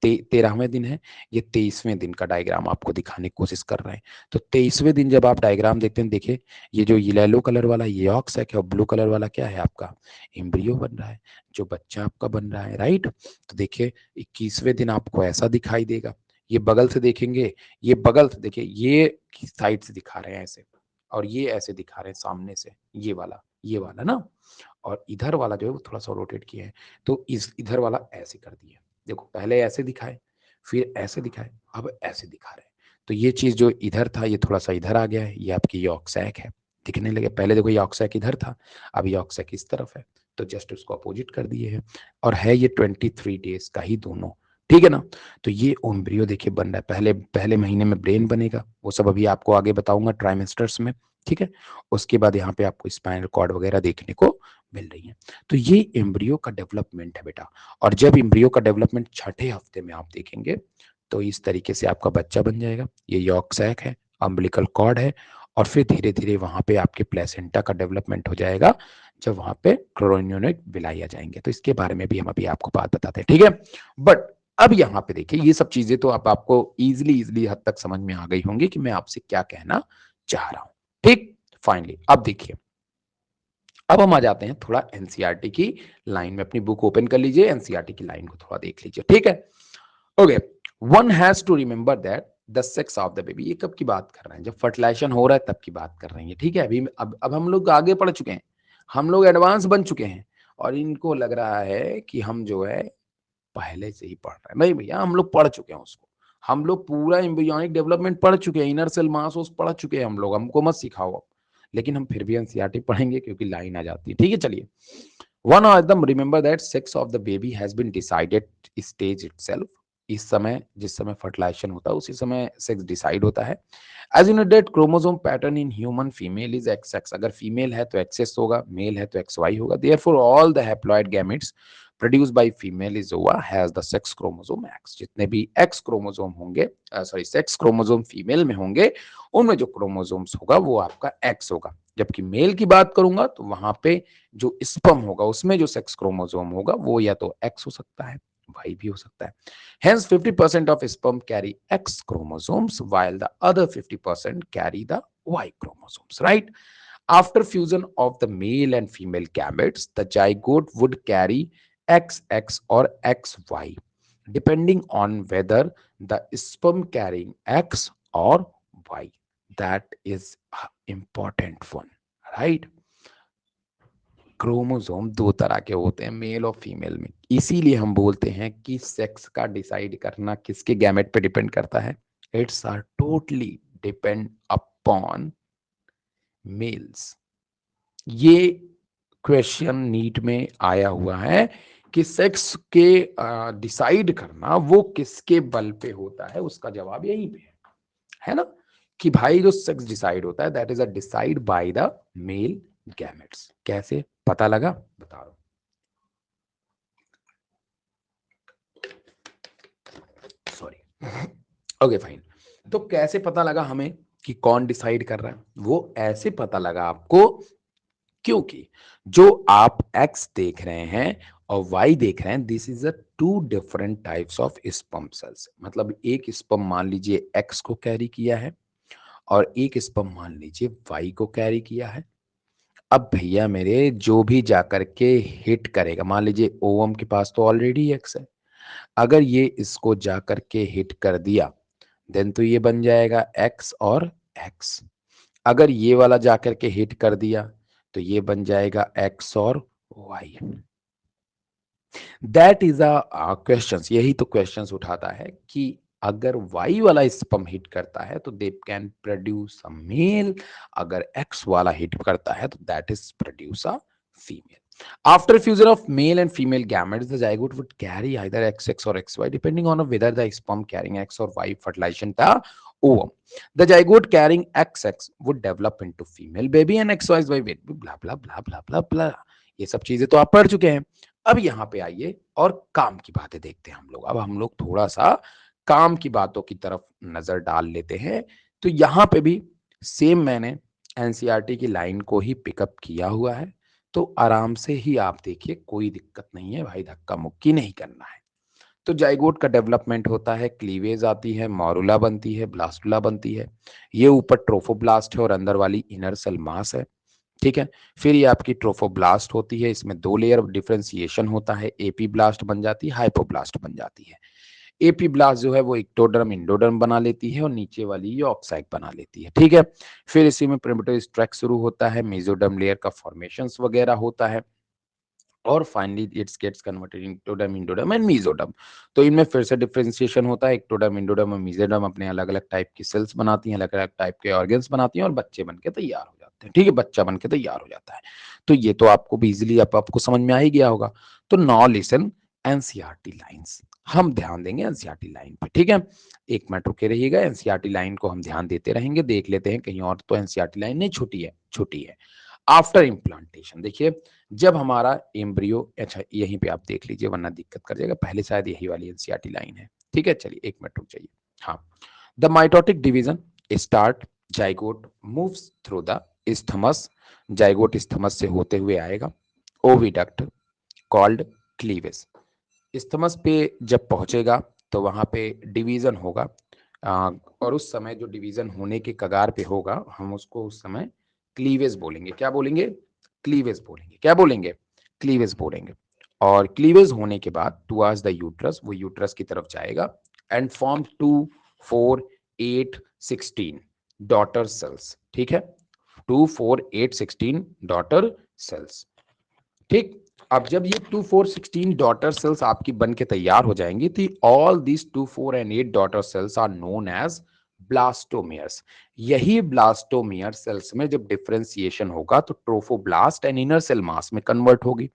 13वें दिन है, ये 23वें दिन का डायग्राम आपको दिखाने की कोशिश कर रहे हैं। तो 23वें दिन जब आप डायग्राम देखते हैं, देखिए ये जो येलो कलर वाला ये यॉर्क सैक है और ब्लू कलर वाला क्या है आपका एम्ब्रियो बन रहा है, जो बच्चा आपका बन रहा है, राइट। तो देखिए 21वें दिन आपको ऐसा दिखाई देगा। ये बगल से देखेंगे, ये बगल से देखिए, ये साइड से दिखा रहे हैं ऐसे, और ये ऐसे दिखा रहे हैं सामने से, ये वाला ना, और इधर वाला जो है वो थोड़ा सा रोटेट किया है, तो इस इधर वाला ऐसे कर दिया। देखो पहले ऐसे दिखाए, फिर ऐसे दिखाए, अब ऐसे दिखा रहे हैं। तो ये चीज जो इधर था ये थोड़ा सा इधर आ गया है, ये आपकी यॉर्क सैक है, दिखने लगे। पहले देखो यॉर्क सैक इधर था, अब यॉर्क सैक इस तरफ है, तो जस्ट उसको अपोजिट कर दिए है, और है ये 23 डेज का ही दोनों, ठीक है ना। तो ये एम्ब्रियो देखिए बन रहा है, पहले पहले महीने में ब्रेन बनेगा, वो सब अभी आपको आगे बताऊंगा ट्राइमेस्टर्स में, ठीक है। उसके बाद यहाँ पे आपको स्पाइनल कॉर्ड वगैरह देखने को मिल रही है। तो ये एम्ब्रियो का डेवलपमेंट है बेटा, और जब एम्ब्रियो का डेवलपमेंट छठे हफ्ते में आप देखेंगे तो इस तरीके से आपका बच्चा बन जाएगा। ये यॉर्क सैक है, अम्बिलिकल कॉर्ड है, और फिर धीरे धीरे वहां पे आपके प्लेसेंटा का डेवलपमेंट हो जाएगा, जब वहां पे क्रोनियोनिक विलाई आ जाएंगे। तो इसके बारे में भी हम अभी आपको बात बताते हैं, ठीक है। बट अब यहाँ पे देखिए ये सब चीजें तो अब आपको इजिली हद तक समझ में आ गई होंगी कि मैं आपसे क्या कहना चाह रहा हूं, ठीक। फाइनली अब देखिए, अब हम आ जाते हैं थोड़ा एनसीईआरटी की लाइन में। अपनी बुक ओपन कर लीजिए, एनसीईआरटी की लाइन को थोड़ा देख लीजिए, ठीक है। Okay, one has to remember that the sex of the baby, ये कब की बात कर रहे हैं, जब फर्टिलाइजेशन हो रहा है तब की बात कर रहे हैं, ठीक है। अभी अब हम लोग आगे बढ़ चुके हैं, हम लोग एडवांस बन चुके हैं, और इनको लग रहा है कि हम जो है पहले से ही पढ़ रहे हैं। नहीं भैया, हम लोग पढ़ चुके हैं उसको, हम लोग पूरा एम्ब्रियोनिक डेवलपमेंट पढ़ चुके हैं, इनर सेल मास पढ़ चुके हैं हम लोग, हमको मत सिखाओ अब। लेकिन हम फिर भी एनसीईआरटी पढ़ेंगे क्योंकि लाइन आ जाती है, ठीक है। चलिए, one of them remember that sex of the baby has been decided stage itself, इस समय जिस समय फर्टिलाइजेशन होता है उसी समय सेक्स डिसाइड होता है। As you know that chromosome pattern in human female is XX, अगर फीमेल है तो XX होगा, मेल है तो XY होगा। Therefore all the haploid gametes produced by female is ova has the sex chromosome X, जितने भी X क्रोमोसोम होंगे, सॉरी सेक्स क्रोमोसोम फीमेल में होंगे, उनमें जो क्रोमोसोम्स होगा वो आपका X होगा। जबकि मेल की बात करूंगा तो वहां पे जो स्पर्म होगा उसमें जो सेक्स क्रोमोसोम होगा वो या तो X हो सकता है, Y भी हो सकता है। Hence 50% of sperm carry X chromosomes while the other 50% carry the Y chromosomes, right? After fusion of the male and female gametes, the zygote would carry XX or XY, depending on whether the sperm carrying X or Y. That is an important one, right? Chromosome दो तरह के होते हैं, मेल और फीमेल में, इसीलिए हम बोलते हैं कि सेक्स का डिसाइड करना किसके गैमेट पे डिपेंड करता है। It's are totally depend upon males. ये क्वेश्चन नीट में आया हुआ है कि सेक्स के डिसाइड करना वो किसके बल पे होता है, उसका जवाब यहीं पे है ना, कि भाई जो सेक्स डिसाइड होता है that is a decide by the male gametes. कैसे पता लगा बता रहा हूं, सॉरी। ओके फाइन, तो कैसे पता लगा हमें कि कौन डिसाइड कर रहा है, वो ऐसे पता लगा आपको क्योंकि जो आप x देख रहे हैं और y देख रहे हैं, this is a two different types of sperm cells. मतलब एक स्पर्म मान लीजिए x को कैरी किया है और एक स्पर्म मान लीजिए y को कैरी किया है। अब भैया मेरे जो भी जाकर के हिट करेगा, मान लीजिए ओवम के पास तो ऑलरेडी x है, अगर ये इसको जाकर के हिट कर दिया देन तो ये बन जाएगा x और x। अगर ये वाला जाकर के हिट कर दिया तो ये बन जाएगा x और y। That is a question, यही तो क्वेश्चन उठाता है कि अगर y वाला स्पर्म हिट करता है तो they can produce a male, अगर x वाला हिट करता है तो that is produce a female. After fusion of male and female gametes, the zygote would carry either XX or XY, depending on whether the sperm carrying X or Y fertilization the ovum. The zygote carrying XX would develop into female baby and XY baby. Blah blah blah blah blah blah. ये सब चीजें तो आप पढ़ चुके हैं। अब यहाँ पे आइए और काम की बातें देखते हैं हम लोग। अब हम लोग थोड़ा सा काम की बातों की तरफ नजर डाल लेते हैं। तो यहाँ पे भी सेम मैंने एनसीईआरटी की लाइन को ही पिकअप किया हुआ है, तो आराम से ही आप देखिए, कोई दिक्कत नहीं है भाई, धक्का मुक्की नहीं करना है। तो जाइगोट का डेवलपमेंट होता है, क्लीवेज आती है, मॉरुला बनती है, ब्लास्टुला बनती है। ये ऊपर ट्रोफोब्लास्ट है और अंदर वाली इनर सेल मास है। ठीक है। फिर ये आपकी ट्रोफोब्लास्ट होती है, इसमें दो लेयर डिफरेंशिएशन होता है, एपीब्लास्ट बन जाती है, हाइपोब्लास्ट बन जाती है। एपीब्लास्ट जो है वो इक्टोडर्म इंडोडर्म बना लेती है और नीचे वाली ये ऑक्साइड बना लेती है। ठीक है। फिर इसी में प्रिमिटिव स्ट्रैक शुरू होता है, मेसोडर्म लेयर का फॉर्मेशंस वगैरह होता है और finally it's gets converted ectoderm endoderm and mesoderm. तो इनमें फिर से डिफरेंशिएशन होता है, इक्टोडर्म इंडोडर्म और मेसोडर्म अपने अलग अलग टाइप की सेल्स बनाती हैं, अलग अलग टाइप के ऑर्गन्स बनाती हैं और बच्चे बन के तैयार हो जाते हैं। ठीक है, बच्चा बन के तैयार हो जाता है। तो ये तो आपको भी इजिली आपको समझ में आ ही गया होगा। तो नाउ लिसन एनसीईआरटी लाइंस, हम ध्यान देंगे एनसीईआरटी लाइन पे। ठीक है, एक मिनट रुके रहिएगा, एनसीईआरटी लाइन को हम ध्यान देते रहेंगे, देख लेते हैं कहीं और तो एनसीईआरटी लाइन नहीं छुटी है, छुटी है। आफ्टर इम्प्लांटेशन देखिए, जब हमारा एम्ब्रियो, अच्छा यहीं पे आप देख लीजिए वरना दिक्कत कर जाएगा, पहले शायद यही वाली एनसीईआरटी लाइन है। ठीक है, चलिए एक मिनट रुक जाइए। हाँ, the mitotic division start, zygote moves through the isthmus, zygote isthmus से होते हुए आएगा, ओविडक्ट कॉल्ड क्लीवेज। isthmus पे जब पहुंचेगा तो वहां पे डिवीजन होगा, और उस समय जो डिवीजन होने के कगार पे होगा हम उसको उस समय क्लीवेज बोलेंगे। क्या बोलेंगे? क्लीवेज बोलेंगे। क्या बोलेंगे? क्लीवेज बोलेंगे। और क्लीवेज होने के बाद टुवर्ड्स द यूट्रस, वो यूट्रस की तरफ जाएगा एंड फॉर्म 2 4 8 16 डॉटर सेल्स। ठीक है, 2 4 8 16 डॉटर सेल्स। ठीक, अब जब ये 2 4 16 डॉटर सेल्स आपकी बन के तैयार हो जाएंगी तो all this 2 4 and 8 daughter cells are known as blastomeres. यही ब्लास्टोमियर सेल्स में जब डिफरेंशिएशन होगा तो trophoblast and inner cell mass में कन्वर्ट होगी।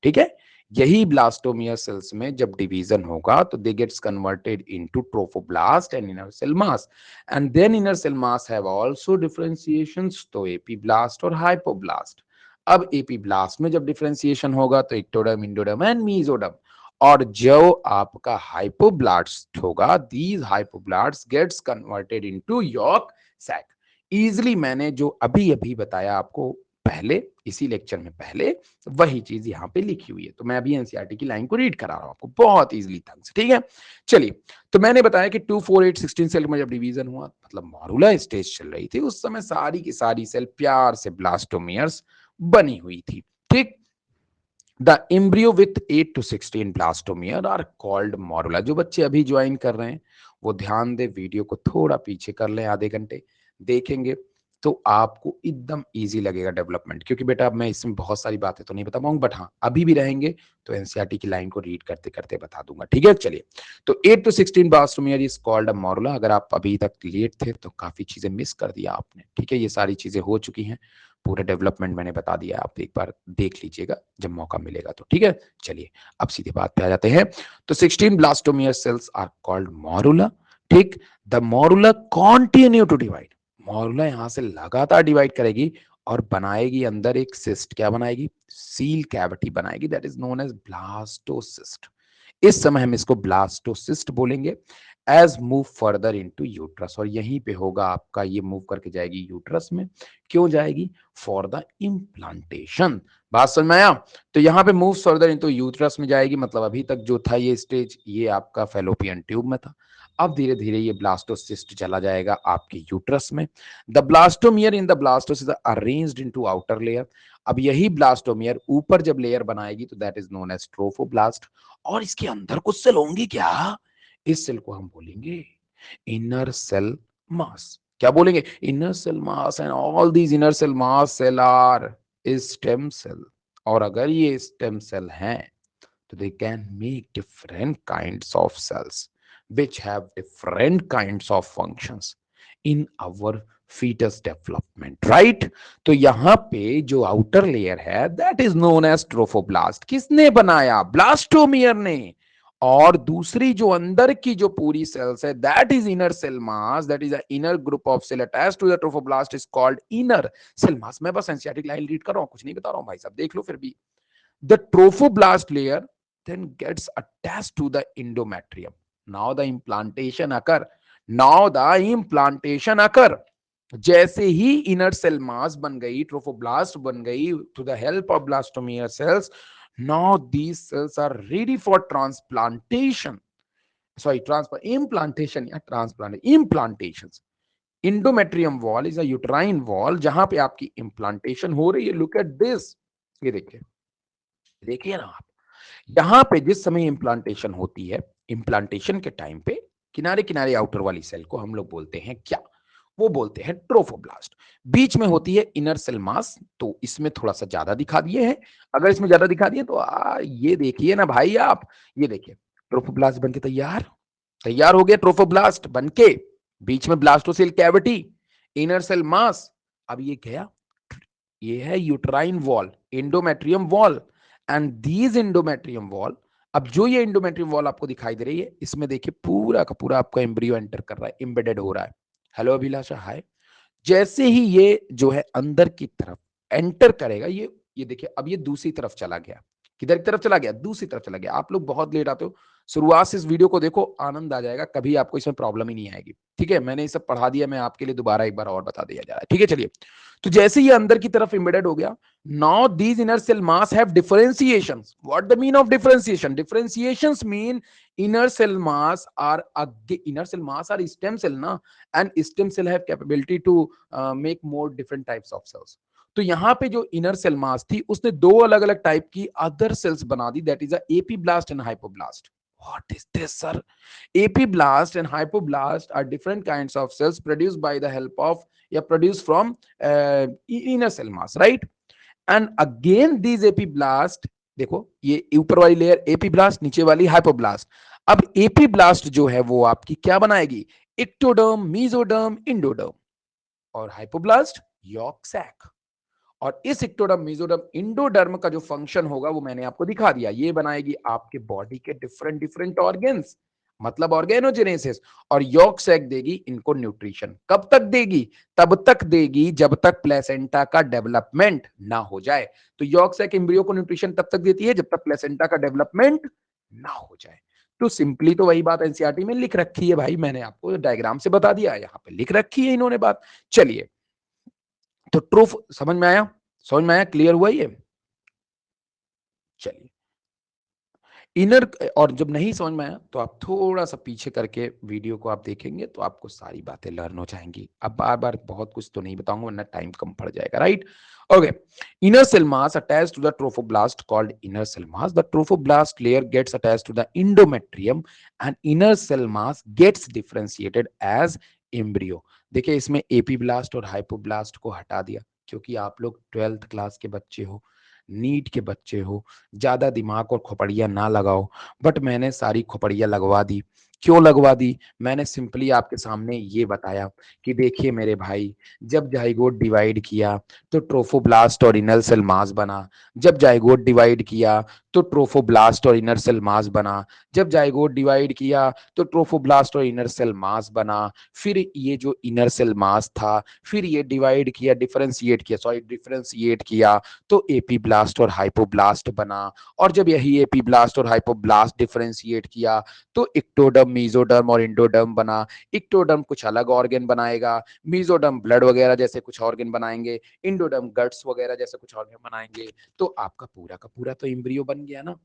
ठीक है, यही ब्लास्टोमियर सेल्स में जब डिवीजन होगा तो they gets converted into trophoblast and inner cell mass, and then inner cell mass have also differentiations, तो एपीब्लास्ट और हाइपोब्लास्ट। अब एपीब्लास्ट में जब डिफरेंशिएशन होगा तो इक्टोडर्म इंडोडर्म एंड मेसोडर्म, और जो आपका हाइपोब्लास्ट होगा these hypoblast gets converted into yolk sac. Easily मैंने जो अभी अभी बताया आपको पहले, इसी लेक्चर में पहले, वही चीज यहाँ पे लिखी हुई है। तो मैं अभी एनसीईआरटी की लाइन को रीड करा रहा हूं आपको बहुत इजीली ढंग से। ठीक है, चलिए, तो मैंने बताया कि 2 4 8 16 सेल में जब डिवीजन हुआ मतलब मॉरुला स्टेज चल रही थी, उस समय सारी की सारी सेल प्यार से ब्लास्टोमियर्स बनी हुई थी। ठीक, the embryo with 8 to 16 blastomere are called morula. जो बच्चे अभी ज्वाइन कर रहे हैं वो ध्यान दे, वीडियो को थोड़ा पीछे कर लें, आधे घंटे देखेंगे तो आपको एकदम इजी लगेगा डेवलपमेंट। क्योंकि बेटा अब मैं इसमें बहुत सारी बातें तो नहीं बता पाऊंगा, बट हाँ अभी भी रहेंगे तो एनसीईआरटी की लाइन को रीड करते करते बता दूंगा। ठीक है, चलिए, तो 8 to 16 blastomere is called a morula. अगर आप अभी तक लेट थे तो काफी चीजें मिस कर दिया आपने। ठीक है, ये सारी चीजें हो चुकी हैं, पूरा डेवलपमेंट मैंने बता दिया, आप एक बार देख लीजिएगा जब मौका मिलेगा तो। ठीक है, चलिए अब सीधे बात पे आ जाते हैं। तो 16 ब्लास्टोमियर सेल्स आर कॉल्ड मॉरुला। ठीक, द मॉरुला कॉन्टिन्यू टू डिवाइड, मॉरुला यहां से लगातार डिवाइड करेगी और बनाएगी अंदर एक सिस्ट। क्या बनाएगी? सील कैविटी बनाएगी, that is known as blastocyst. इस समय हम इसको ब्लास्टोसिस्ट बोलेंगे। As move further into uterus, और यहीं पे होगा आपका, ये मूव करके जाएगी यूट्रस में। क्यों जाएगी? For the implantation. बात समझ में आया? तो यहाँ पे मूव फर्दर इनटू यूट्रस में जाएगी, मतलब अभी तक जो था ये स्टेज, ये आपका फेलोपियन ट्यूब में था। अब धीरे धीरे ये ब्लास्टोसिस्ट चला जाएगा आपके यूट्रस में। The blastomere in the blastocyst arranged into outer layer. अब यही ब्लास्टोमियर ऊपर जब लेयर बनाएगी तो that is known as trophoblast. और इसके अंदर कुछ सेल होंगी क्या? इस सेल को हम बोलेंगे इनर सेल मास। क्या बोलेंगे? Inner cell mass, and all these inner cell mass cell are stem cell. और अगर ये स्टेम सेल हैं तो they can make different kinds of cells which have different kinds of functions in our fetus development, right? तो यहां पे जो आउटर लेयर है that is known as trophoblast। किसने बनाया? ब्लास्टोमियर ने। और दूसरी जो अंदर की जो पूरी सेल्स है that is inner cell mass, that is a inner group of cell attached to the trophoblast is called inner cell mass। मैं बस एनसीईआरटी लाइन रीड कर रहा हूं, कुछ नहीं बता रहा हूं भाई साहब, देख लो फिर भी। The trophoblast layer then gets attached to the endometrium. Now the implantation occur. Now the implantation occur. जैसे ही इनर सेल मास बन गई, ट्रोफोब्लास्ट बन गई to the help of blastomere cells, now these cells are ready for transplantation. Sorry transplant, implantation या transplant, implantation. Endometrium wall is a uterine wall जहां पे आपकी इम्प्लांटेशन हो रही है। लुक एट दिस, ये देखिए, देखिए ना आप, यहां पे जिस समय इम्प्लांटेशन होती है, इम्प्लांटेशन के टाइम पे किनारे किनारे आउटर वाली सेल को हम लोग बोलते हैं क्या, वो बोलते हैं ट्रोफोब्लास्ट। बीच में होती है इनर सेल मास, तो इसमें थोड़ा सा ज्यादा दिखा दिए हैं। अगर इसमें ज्यादा दिखा दिए तो ये देखिए ना भाई आप, ये देखिए ट्रोफोब्लास्ट बनके तैयार, तैयार हो गया ट्रोफोब्लास्ट बनके। बीच में ब्लास्टोसेल कैविटी, इनर सेल मास। अब ये क्या, ये है uterine wall, endometrium wall. And these endometrium wall, अब जो ये इंडोमेट्रियम वॉल आपको दिखाई दे रही है, इसमें देखिए पूरा का पूरा आपका एम्ब्रियो एंटर कर रहा है, एम्बेडेड हो रहा है। हेलो अभिलाषा, हाय। जैसे ही ये जो है अंदर की तरफ एंटर करेगा, ये देखिए अब ये दूसरी तरफ चला गया। किधर की तरफ चला गया, दूसरी तरफ चला गया। आप लोग बहुत लेट आते हो, शुरुआत से इस वीडियो को देखो, आनंद आ जाएगा, कभी आपको इसमें प्रॉब्लम ही नहीं आएगी। ठीक है, मैंने ये सब पढ़ा दिया, मैं आपके लिए दोबारा एक बार और बता दिया जा रहा है। ठीक है, चलिए। तो जैसे ये अंदर की तरफ इम्बेडेड हो गया, now these inner cell mass have differentiations. What the mean of differentiation, differentiations mean inner cell mass are inner cell mass are stem cell na, and stem cell have capability to make more different types of cells. तो यहां पे जो इनर सेल मास थी, उसने दो अलग अलग टाइप की अदर सेल्स बना दी, that is a epiblast and hypoblast. What is this, sir? Epiblast and hypoblast are different kinds of cells produced by the help of, yeah, produced from inner cell mass, right? And again these epiblast, देखो ये ऊपर वाली लेयर एपीब्लास्ट, नीचे वाली हाइपोब्लास्ट। अब एपीब्लास्ट जो है वो आपकी क्या बनाएगी, इक्टोडर्म, मीजोडर्म, इंडोडर्म। और हाइपोब्लास्ट यॉर्क सैक। और इस इक्टोडर्म, मीजोडर्म, इंडोडर्म का जो फंक्शन होगा वो मैंने आपको दिखा दिया। ये बनाएगी आपके बॉडी के डिफरेंट डिफरेंट ऑर्गन्स, मतलब ऑर्गेनोजेनेसिस। और यॉर्क सैक देगी इनको न्यूट्रिशन। कब तक देगी, तब तक देगी जब तक प्लेसेंटा का डेवलपमेंट ना हो जाए। तो यॉर्क सैक एम्ब्रियो को न्यूट्रिशन तब तक देती है जब तक प्लेसेंटा का डेवलपमेंट ना हो जाए। तो सिंपली तो वही बात एनसीईआरटी में लिख रखी है भाई, मैंने आपको डायग्राम से बता दिया, यहाँ पे लिख रखी है इन्होंने बात। चलिए, तो ट्रूफ समझ में आया, समझ में आया, क्लियर हुआ ये। चलिए, इनर, और जब नहीं समझ में आया तो आप थोड़ा सा पीछे करके वीडियो को आप देखेंगे तो आपको सारी बातें लर्न हो जाएंगी। अब बार बार बहुत कुछ तो नहीं बताऊंगा वरना टाइम कम पड़ जाएगा, right. Okay, inner cell mass attached to the trophoblast called inner cell mass. The trophoblast layer gets attached to the endometrium and inner cell mass gets differentiated as embryo. देखिए इसमें एपीब्लास्ट और हाइपोब्लास्ट को हटा दिया, क्योंकि आप लोग 12th क्लास के बच्चे हो, नीट के बच्चे हो, ज्यादा दिमाग और खोपड़ियां ना लगाओ। बट मैंने सारी खोपड़ियां लगवा दी। क्यों लगवा दी, मैंने सिंपली आपके सामने ये बताया कि देखिए मेरे भाई, जब जाइगोट डिवाइड किया तो ट्रोफोब्लास्ट और इनर सेल मास बना। जब जाइगोट डिवाइड किया तो ट्रोफोब्लास्ट और इनर सेल मास बना। जब जाइगोट डिवाइड किया तो ट्रोफोब्लास्ट और इनर सेल मास बना। फिर ये जो इनर सेल मास था, फिर ये डिवाइड किया, डिफरेंशिएट किया तो एपीब्लास्ट और हाइपोब्लास्ट बना। और जब यही एपीब्लास्ट और हाइपोब्लास्ट डिफरेंशिएट किया तो इक्टोडर्म, मीजोडर्म और इंडोडर्म बना। इक्टोडर्म कुछ अलग ऑर्गन बनाएगा, मीजोडर्म ब्लड वगैरह जैसे कुछ ऑर्गन बनाएंगे, इंडोडर्म गट्स वगैरह जैसे कुछ ऑर्गन बनाएंगे। तो आपका पूरा का पूरा तो एम्ब्रियो बन गया ना।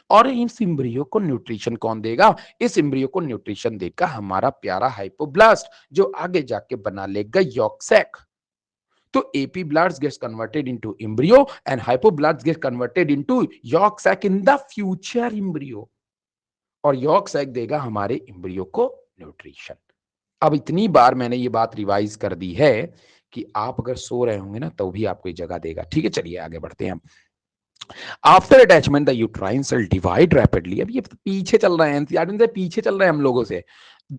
और इस एम्ब्रियो को न्यूट्रिशन कौन देगा, इस एम्ब्रियो को न्यूट्रिशन देगा हमारा प्यारा हाइपोब्लास्ट, जो आगे जाके बना लेगा यॉर्क सैक। तो epiblast gets converted into embryo and hypoblast gets converted into yolk sac in the future embryo। और यॉर्क सैक देगा हमारे एम्ब्रियो को न्यूट्रिशन। अब इतनी बार मैंने ये बात रिवाइज कर दी है कि आप अगर सो रहे होंगे ना तो भी आपको ये जगह देगा। ठीक है, चलिए आगे बढ़ते हैं हम। After attachment the uterine cell divide rapidly. अब ये पीछे चल रहे हैं, पीछे चल रहे हैं हम लोगों से।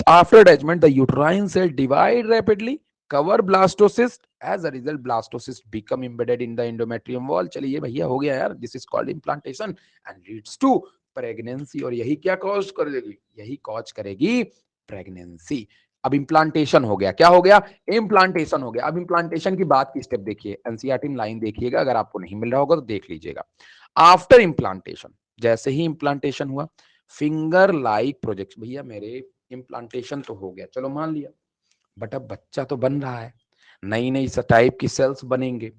After attachment the uterine cell divide rapidly, cover blastocyst, as a result blastocyst become embedded in the endometrium wall. चलिए भैया हो गया यार, this is called implantation and leads to pregnancy. और यही क्या कॉज करेगी, यही कॉज करेगी प्रेगनेंसी। अब इम्प्लांटेशन हो गया, क्या हो गया, इम्प्लांटेशन हो गया। अब इम्प्लांटेशन की बात की स्टेप देखिए, एनसीईआरटी में लाइन देखिएगा, अगर आपको नहीं मिल रहा होगा तो देख लीजिएगा। आफ्टर इम्प्लांटेशन, जैसे ही इम्प्लांटेशन हुआ, फिंगर लाइक प्रोजेक्ट, भैया मेरे इम्प्लांटेशन तो हो गया, चलो मान लिया, बट अब बच्चा तो बन रहा है, नई नई टाइप की सेल्स बनेंगे।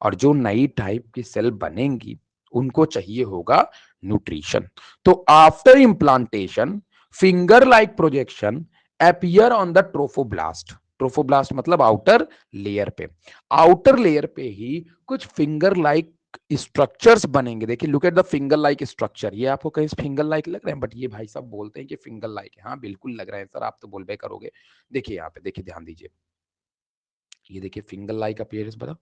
और जो नई टाइप की सेल बनेंगी उनको चाहिए होगा न्यूट्रिशन। तो after implantation finger like projection appear on the trophoblast. Trophoblast मतलब आउटर लेयर पे, आउटर लेयर पे ही कुछ फिंगर लाइक स्ट्रक्चर्स बनेंगे। देखिए, look at the finger like structure. ये आपको कहीं फिंगर लाइक लग रहे हैं, बट ये भाई साहब बोलते हैं कि फिंगर लाइक है। हाँ बिल्कुल लग रहा है सर, आप तो बोलबे करोगे। देखिए यहाँ पे, देखिए ध्यान दीजिए, ये देखिए फिंगर लाइक अपीयरेंस बता,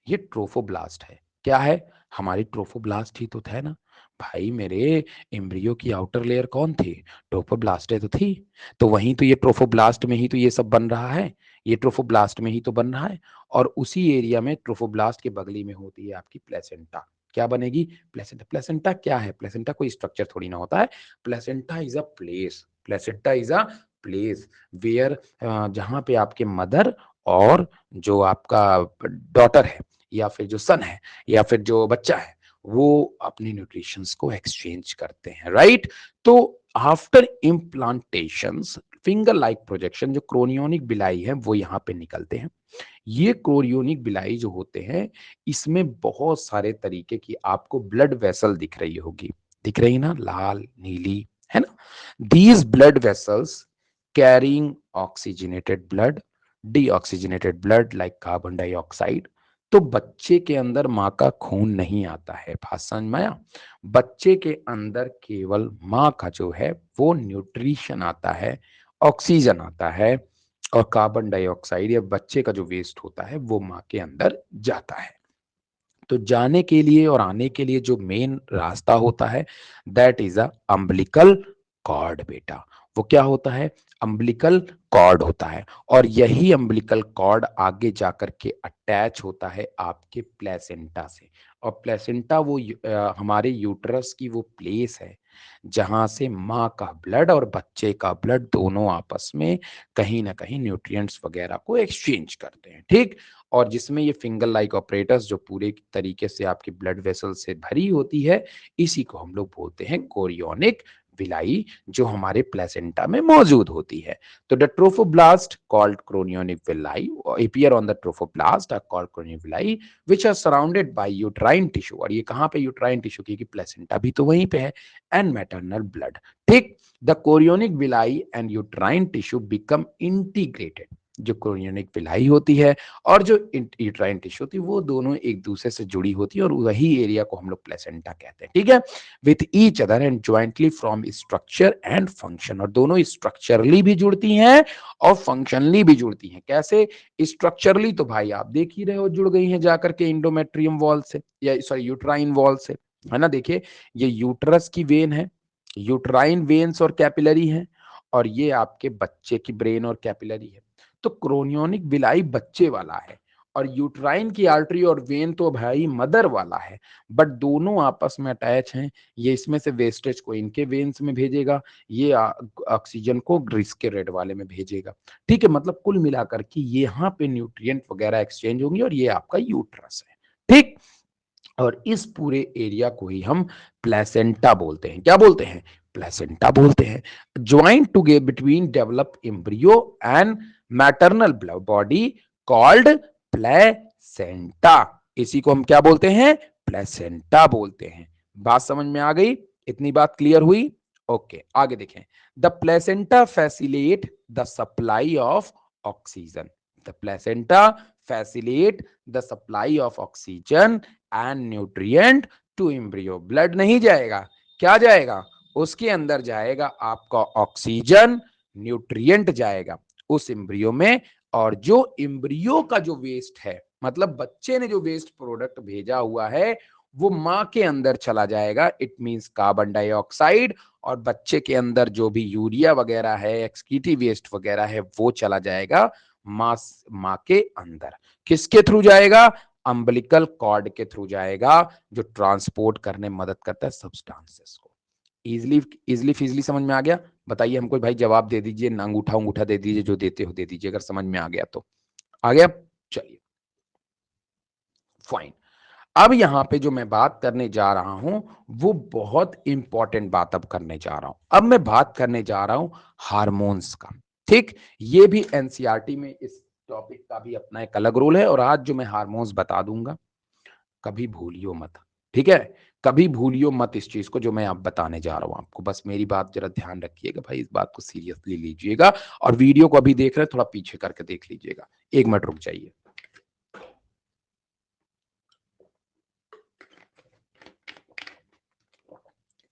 ये ट्रोफोब्लास्ट है। क्या है? हमारी ट्रोफोब्लास्ट ही तो है ना भाई मेरे। एम्ब्रियो की आउटर लेयर कौन थी? ट्रोफोब्लास्ट है तो थी। तो वहीं तो ये ट्रोफोब्लास्ट में ही तो ये सब बन रहा है, ये ट्रोफोब्लास्ट में ही तो बन रहा है। और उसी एरिया में ट्रोफोब्लास्ट के बगली में होती है आपकी प्लेसेंटा। क्या बनेगी? प्लेसेंटा। प्लेसेंटा क्या है? प्लेसेंटा कोई स्ट्रक्चर थोड़ी ना होता है। Placenta is a place, placenta is a place where, जहां पे आपके मदर और जो आपका डॉटर है, या फिर जो सन है, या फिर जो बच्चा है, वो अपनी न्यूट्रिशंस को एक्सचेंज करते हैं, राइट। तो after implantation finger like projection, जो क्रोनियोनिक बिलाई है वो यहाँ पे निकलते हैं। ये क्रोनियोनिक बिलाई जो होते हैं, इसमें बहुत सारे तरीके की आपको ब्लड वेसल दिख रही होगी, दिख रही ना, लाल नीली, है ना। These blood vessels carrying oxygenated blood, deoxygenated blood like carbon dioxide. तो बच्चे के अंदर माँ का खून नहीं आता है, बात समझ में आया। बच्चे के अंदर केवल माँ का जो है वो न्यूट्रिशन आता है, ऑक्सीजन आता है, और कार्बन डाइऑक्साइड या बच्चे का जो वेस्ट होता है वो माँ के अंदर जाता है। तो जाने के लिए और आने के लिए जो मेन रास्ता होता है, that is a umbilical cord बेटा। वो क्या होता है? अम्बिलिकल कॉर्ड होता है। और यही अम्बिलिकल कॉर्ड आगे जाकर के अटैच होता है आपके प्लेसेंटा से। और प्लेसेंटा वो हमारे यूटरस की वो प्लेस है जहां से माँ का ब्लड और बच्चे का ब्लड दोनों आपस में कहीं ना कहीं न्यूट्रिएंट्स वगैरह को एक्सचेंज करते हैं, ठीक। और जिसमें ये फिंगर लाइक ऑपरेटर्स जो पूरे तरीके से आपकी ब्लड वेसल से भरी होती है, इसी को हम लोग बोलते हैं कोरियोनिक विलाई, जो हमारे प्लेसेंटा में मौजूद होती है। तो the trophoblast called chorionic villi appear on the trophoblast are called chorionic villi which are surrounded by uterine tissue. और ये कहां पे? यूट्राइन टिश्यू, क्योंकि प्लेसेंटा भी तो वहीं पे है। एंड मैटरनल ब्लड, ठीक। The chorionic villi and uterine tissue become integrated. जो कोरियोनिक विलाई होती है और जो यूट्राइन टिश्यू होती है, वो दोनों एक दूसरे से जुड़ी होती है, और वही एरिया को हम लोग प्लेसेंटा कहते हैं, ठीक है। With each other and jointly from structure and function. और दोनों स्ट्रक्चरली भी जुड़ती हैं और फंक्शनली भी जुड़ती हैं। कैसे? स्ट्रक्चरली तो भाई आप देख ही रहे हो, जुड़ गई हैं जाकर के इंडोमेट्रियम वॉल से, या सॉरी यूट्राइन वॉल से, है ना। देखिए, ये यूट्रस की वेन है, यूट्राइन वेन्स और कैपिलरी है, और ये आपके बच्चे की ब्रेन और कैपिलरी है। तो क्रोनियोनिक विलाई बच्चे वाला है, और यूट्राइन की आर्टरी और वेन तो भाई मदर वाला है। बट दोनों आपस में अटैच हैं। ये इसमें से वेस्टेज को इनके वेन्स में भेजेगा, ये ऑक्सीजन को ग्रिस के रेड वाले में भेजेगा, ठीक है। मतलब कुल मिलाकर के यहाँ पे न्यूट्रिएंट वगैरह एक्सचेंज होंगे, और ये आपका यूट्रस है, ठीक। और इस पूरे एरिया को ही हम प्लेसेंटा बोलते हैं। क्या बोलते हैं? प्लेसेंटा बोलते हैं। Joint together between develop embryo and maternal body called placenta. इसी को हम क्या बोलते हैं? प्लेसेंटा बोलते हैं। बात समझ में आ गई? इतनी बात क्लियर हुई? ओके, आगे देखें। The placenta facilitate the supply of oxygen. The placenta facilitate the supply of oxygen and nutrient to embryo. Blood नहीं जाएगा, क्या जाएगा? उसके अंदर जाएगा आपका ऑक्सीजन, न्यूट्रिएंट जाएगा उस एम्ब्रियो में। और जो एम्ब्रियो का जो वेस्ट है, मतलब बच्चे ने जो वेस्ट प्रोडक्ट भेजा हुआ है, वो मां के अंदर चला जाएगा। इट मींस कार्बन डाइऑक्साइड, और बच्चे के अंदर जो भी यूरिया वगैरह है, एक्सक्रीटिव वेस्ट वगैरह है, वो चला जाएगा मां के अंदर। किसके थ्रू जाएगा? अम्बिलिकल कॉर्ड के थ्रू जाएगा, जो ट्रांसपोर्ट करने में मदद करता है सब्सटेंसेस को। इजली इजली फिजली समझ में आ गया? बताइए हमको भाई, जवाब दे दीजिए, अंगूठा अंगूठा दे दीजिए, जो देते हो दे दीजिए अगर समझ में आ गया तो। आ गया? चलिए, फाइन। अब यहां पे जो मैं बात करने जा रहा हूं, वो बहुत इंपॉर्टेंट बात अब करने जा रहा हूं। अब मैं बात करने जा रहा हूं हार्मोन्स का, ठीक। ये भी एनसीईआरटी में इस टॉपिक का भी अपना एक अलग रोल है, और आज जो मैं हार्मोन्स बता दूंगा, कभी भूलियो मत, ठीक है। कभी भूलियो मत इस चीज को जो मैं आप बताने जा रहा हूं आपको, बस मेरी बात जरा ध्यान रखिएगा भाई, इस बात को सीरियसली लीजिएगा। और वीडियो को अभी देख रहे हैं थोड़ा पीछे करके देख लीजिएगा, 1 मिनट रुक जाइए।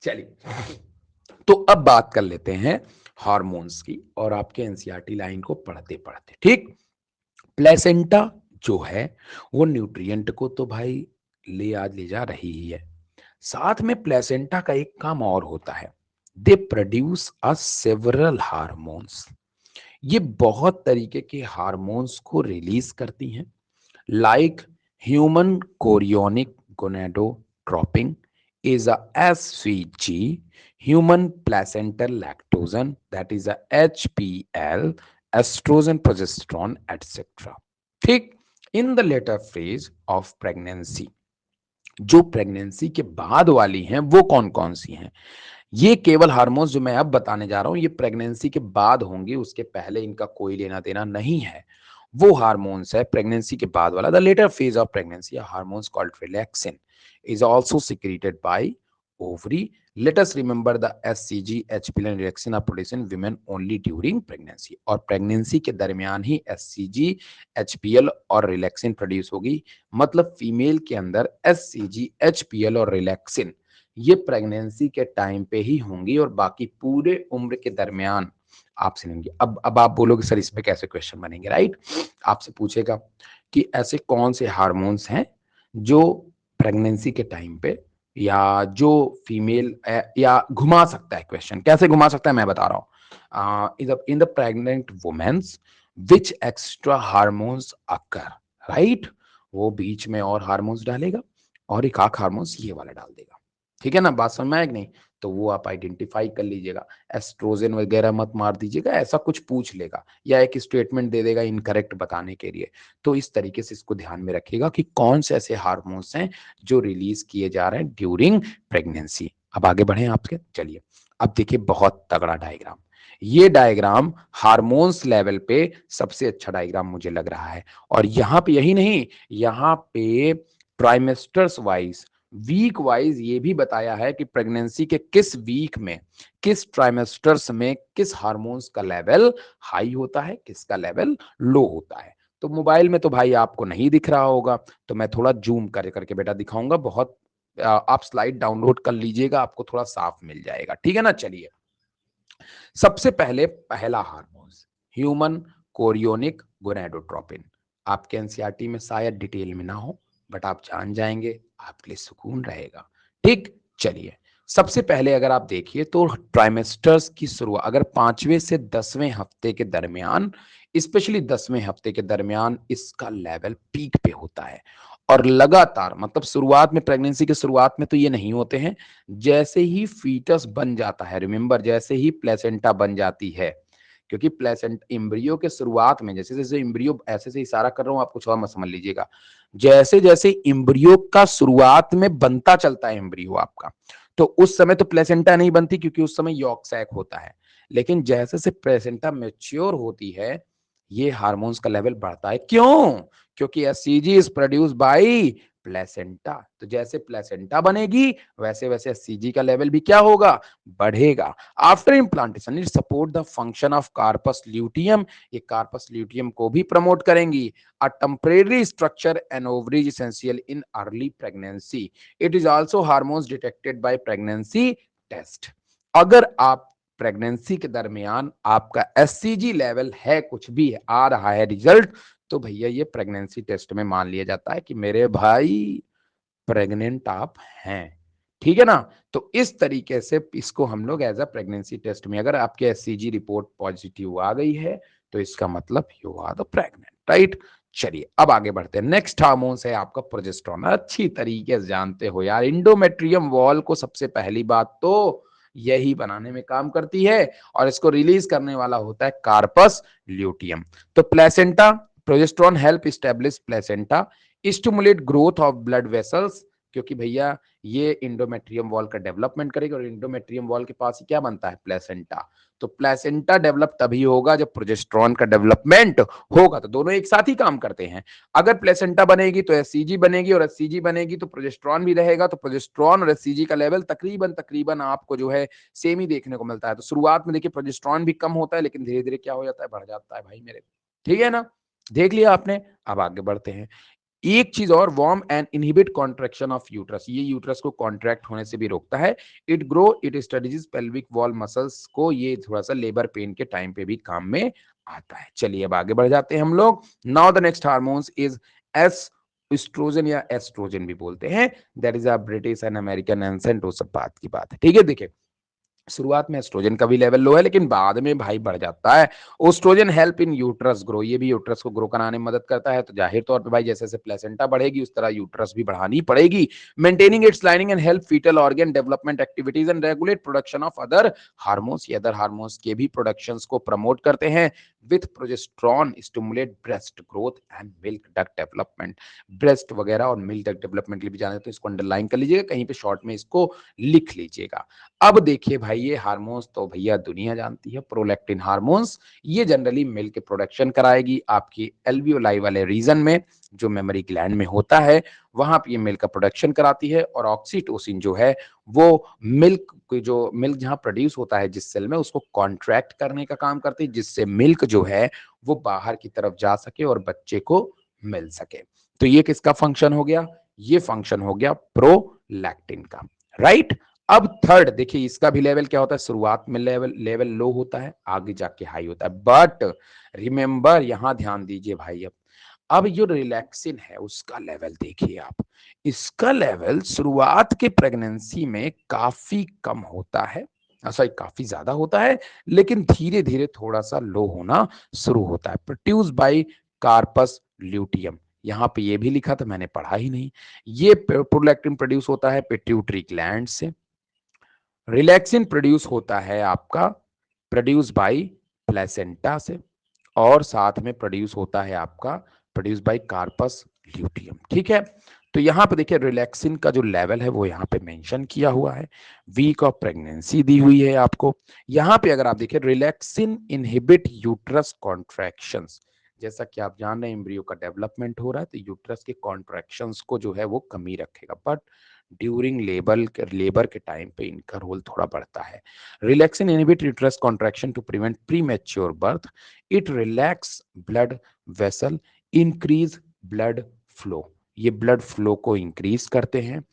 चलिए, तो अब बात कर लेते हैं हार्मोन्स की, और आपके एनसीईआरटी लाइन को पढ़ते पढ़ते, ठीक। प्लेसेंटा जो है वो न्यूट्रिएंट को तो भाई ले जा रही ही है, साथ में प्लेसेंटा का एक काम और होता है, they produce a several hormones. ये बहुत तरीके के हार्मोन्स को रिलीज करती हैं, like human chorionic gonadotropin is a SVG, human placental lactogen, that is a HPL, estrogen, progesterone, etc. ठीक। In the later phase of pregnancy, जो प्रेगनेंसी के बाद वाली हैं वो कौन कौन सी हैं, ये केवल हार्मोन्स जो मैं अब बताने जा रहा हूं ये प्रेगनेंसी के बाद होंगे, उसके पहले इनका कोई लेना देना नहीं है। वो हार्मोन्स है प्रेगनेंसी के बाद वाला, the later phase of pregnancy, hormones called relaxin is also secreted by ovary. Let us remember the SCG, HPL and relaxin are produced in women only during pregnancy, और प्रेगनेंसी के दरमियान ही एससीजी, एचपीएल और रिलैक्सिन प्रोड्यूस होगी। मतलब फीमेल के अंदर एससीजी, एचपीएल और रिलैक्सिन ये प्रेगनेंसी के टाइम पे ही होंगी, और बाकी पूरे उम्र के दरमियान आपसे लेंगे। अब आप बोलोगे सर इसमें कैसे क्वेश्चन बनेंगे, राइट। आपसे पूछेगा कि ऐसे कौन से हार्मोन्स हैं जो प्रेगनेंसी के टाइम पे या जो फीमेल या घुमा सकता है क्वेश्चन, कैसे घुमा सकता है मैं बता रहा हूं। In the pregnant women's which extra hormones occur, right. वो बीच में और हार्मोन्स डालेगा और एक आख हार्मोन्स ये वाला डाल देगा, ठीक है ना, बात समझ में आएगी नहीं, तो वो आप आइडेंटिफाई कर लीजिएगा। एस्ट्रोजन वगैरह मत मार दीजिएगा, ऐसा कुछ पूछ लेगा या एक स्टेटमेंट दे देगा इनकरेक्ट बताने के लिए। तो इस तरीके से इसको ध्यान में रखिएगा कि कौन से ऐसे हार्मोन्स हैं जो रिलीज किए जा रहे हैं ड्यूरिंग प्रेगनेंसी। अब आगे बढ़े आपके, चलिए अब देखिए बहुत तगड़ा डायग्राम, ये डायग्राम हार्मोन्स लेवल पे सबसे अच्छा डायग्राम मुझे लग रहा है। और यहाँ पे यही नहीं, यहाँ पे ट्राइमेस्टर्स वाइज, वीक वाइज ये भी बताया है कि प्रेगनेंसी के किस वीक में, किस ट्राइमेस्टर्स में किस हार्मोन्स का लेवल हाई होता है, किसका लेवल लो होता है। तो मोबाइल में तो भाई आपको नहीं दिख रहा होगा, तो मैं थोड़ा जूम कर करके बेटा दिखाऊंगा, बहुत आप स्लाइड डाउनलोड कर लीजिएगा, आपको थोड़ा साफ मिल जाएगा, ठीक है ना। चलिए, सबसे पहले पहला हार्मोन ह्यूमन कोरियोनिक गोनाडोट्रोपिन, आपके एनसीईआरटी में शायद डिटेल में ना हो, बट आप जान जाएंगे, आपके लिए सुकून रहेगा, ठीक। चलिए, सबसे पहले अगर आप देखिए तो ट्राइमेस्टर्स की शुरुआत अगर 5वें से 10वें हफ्ते के दरमियान, स्पेशली 10वें हफ्ते के दरमियान इसका लेवल पीक पे होता है, और लगातार, मतलब शुरुआत में, प्रेगनेंसी के शुरुआत में तो ये नहीं होते हैं, जैसे ही फीटस बन जाता है, रिमेंबर जैसे ही प्लेसेंटा बन जाती है, क्योंकि प्लेसेंट एम्ब्रियो के शुरुआत में, जैसे जैसे एम्ब्रियो, ऐसे से इशारा कर रहा हूं, आप कुछ और मत समझ लीजिएगा, जैसे जैसे एम्ब्रियो का शुरुआत में बनता चलता है एम्ब्रियो आपका, तो उस समय तो प्लेसेंटा नहीं बनती क्योंकि उस समय यॉर्क सैक होता है, लेकिन जैसे से प्लेसेंटा मैच्योर होती है ये हार्मोन्स का लेवल बढ़ता है। क्यों? क्योंकि SCG is produce by placenta, तो जैसे प्लेसेंटा बनेगी वैसे वैसे एससीजी का लेवल भी क्या होगा, बढ़ेगा। After implantation it support the function of corpus luteum, ये कार्पस ल्यूटियम को भी प्रमोट करेंगी। A temporary structure and ovaries essential in early pregnancy, it is also hormones detected by pregnancy test. अगर आप प्रेगनेंसी के दरमियान आपका एससीजी लेवल है, कुछ भी आ रहा है रिजल्ट, तो भैया ये प्रेगनेंसी टेस्ट में मान लिया जाता है कि मेरे भाई प्रेग्नेंट आप हैं, ठीक है ना। तो इस तरीके से इसको हम लोग एज अ प्रेगनेंसी टेस्ट में, अगर आपके एससीजी रिपोर्ट पॉजिटिव आ गई है तो इसका मतलब you are the pregnant, right. चलिए अब आगे बढ़ते हैं, नेक्स्ट हार्मोन है आपका प्रोजेस्टेरोन, अच्छी तरीके से जानते हो यार, इंडोमेट्रियम वॉल को सबसे पहली बात तो यही बनाने में काम करती है, और इसको रिलीज करने वाला होता है कार्पस ल्यूटियम। तो placenta, progesterone help establish placenta, stimulate growth of blood vessels, क्योंकि भैया ये इंडोमेट्रियम वॉल का डेवलपमेंट करेगा और इंडोमेट्रियम वॉल के पास ही क्या बनता है, प्लेसेंटा। तो प्लेसेंटा डेवलप तभी होगा जब प्रोजेस्टेरॉन का डेवलपमेंट होगा। तो दोनों एक साथ ही काम करते हैं। अगर प्लेसेंटा बनेगी तो एससीजी बनेगी, और एससीजी बनेगी तो प्रोजेस्टेरॉन भी रहेगा। तो प्रोजेस्टेरॉन और एससीजी का लेवल तकरीबन तकरीबन आपको जो है सेम ही देखने को मिलता है। तो शुरुआत में देखिए प्रोजेस्टेरॉन भी कम होता है, लेकिन धीरे धीरे क्या हो जाता है, बढ़ जाता है भाई मेरे। ठीक है ना, देख लिया आपने। अब आगे बढ़ते हैं। एक चीज और, warm and inhibit contraction of uterus, ये यूट्रस को कॉन्ट्रैक्ट होने से भी रोकता है। It grow it studies pelvic wall muscles को, ये थोड़ा सा लेबर पेन के टाइम पे भी काम में आता है। चलिए अब आगे बढ़ जाते हैं हम लोग। Now the next hormones is as oestrogen या एस्ट्रोजन भी बोलते हैं। That is a British and American accent, वो सब बात की बात है। ठीक है, देखिए शुरुआत में एस्ट्रोजन का भी लेवल लो है, लेकिन बाद में भाई बढ़ जाता है। Oestrogen help in uterus grow, ये भी यूट्रस को ग्रो कराने में मदद करता है। तो जाहिर तौर पे भाई जैसे जैसे प्लेसेंटा बढ़ेगी उस तरह यूट्रस भी बढ़ानी पड़ेगी। Maintaining its lining and help foetal organ development activities and regulate production of other hormones, ये अदर हार्मोन्स के भी प्रोडक्शंस को प्रमोट करते हैं। With progesterone stimulate breast growth and milk duct development, breast वगैरह और मिल्क डक्ट डेवलपमेंट के लिए भी जाना है, तो इसको अंडरलाइन कर लीजिएगा, कहीं पे शॉर्ट में इसको लिख लीजिएगा। अब देखिए भाई ये हार्मोन्स तो भैया दुनिया जानती है, प्रोलैक्टिन हार्मोन्स, ये जनरली मिल्क के प्रोडक्शन कराएगी आपकी एल्वियोलाई वाले रीजन में, जो मेमोरी ग्लैंड में होता है, वहां पे ये मिल्क का प्रोडक्शन कराती है। और ऑक्सीटोसिन जो है वो मिल्क जहां प्रोड्यूस होता है जिस सेल में, उसको कॉन्ट्रैक्ट करने का काम करती है, जिससे मिल्क जो है वो बाहर की तरफ जा सके और बच्चे को मिल सके। तो ये किसका फंक्शन हो गया, ये फंक्शन हो गया प्रोलैक्टिन का, राइट। अब थर्ड देखिए, इसका भी लेवल क्या होता है, शुरुआत में लेवल लेवल लो होता है, आगे जाके हाई होता है। बट रिमेंबर, यहां ध्यान दीजिए भाई। अब जो रिलैक्सिन है उसका लेवल देखिए आप, इसका लेवल शुरुआत के प्रेगनेंसी में काफी कम होता है, सॉरी काफी ज्यादा होता है, लेकिन धीरे धीरे थोड़ा सा लो होना शुरू होता है। प्रोड्यूस बाय कार्पस ल्यूटियम, यहाँ पे ये भी लिखा था, मैंने पढ़ा ही नहीं। ये प्रोलैक्टिन प्रोड्यूस होता है पिट्यूटरी ग्लैंड से। रिलैक्सिन प्रोड्यूस होता है आपका प्रोड्यूस बाय प्लेसेंटा से, और साथ में प्रोड्यूस होता है आपका प्रोड्यूस बाय कार्पस ल्यूटियम। ठीक है, तो यहां पे देखिए रिलैक्सिन का जो लेवल है वो यहाँ पे मेंशन किया हुआ है, वीक ऑफ प्रेगनेंसी दी हुई है आपको। यहाँ पे अगर आप देखिए, रिलैक्सिन इनहिबिट यूट्रस कॉन्ट्रैक्शंस, जैसा कि आप जान रहे हैं एम्ब्रियो का डेवलपमेंट हो रहा है, तो यूट्रस के कॉन्ट्रैक्शंस को जो है वो कमी रखेगा। बट ड्यूरिंग लेबर के टाइम पे इनका रोल थोड़ा बढ़ता है। Relaxin inhibit uterus contraction to prevent premature birth. It relax blood vessel, increase blood flow, ये ब्लड फ्लो को इंक्रीज करते हैं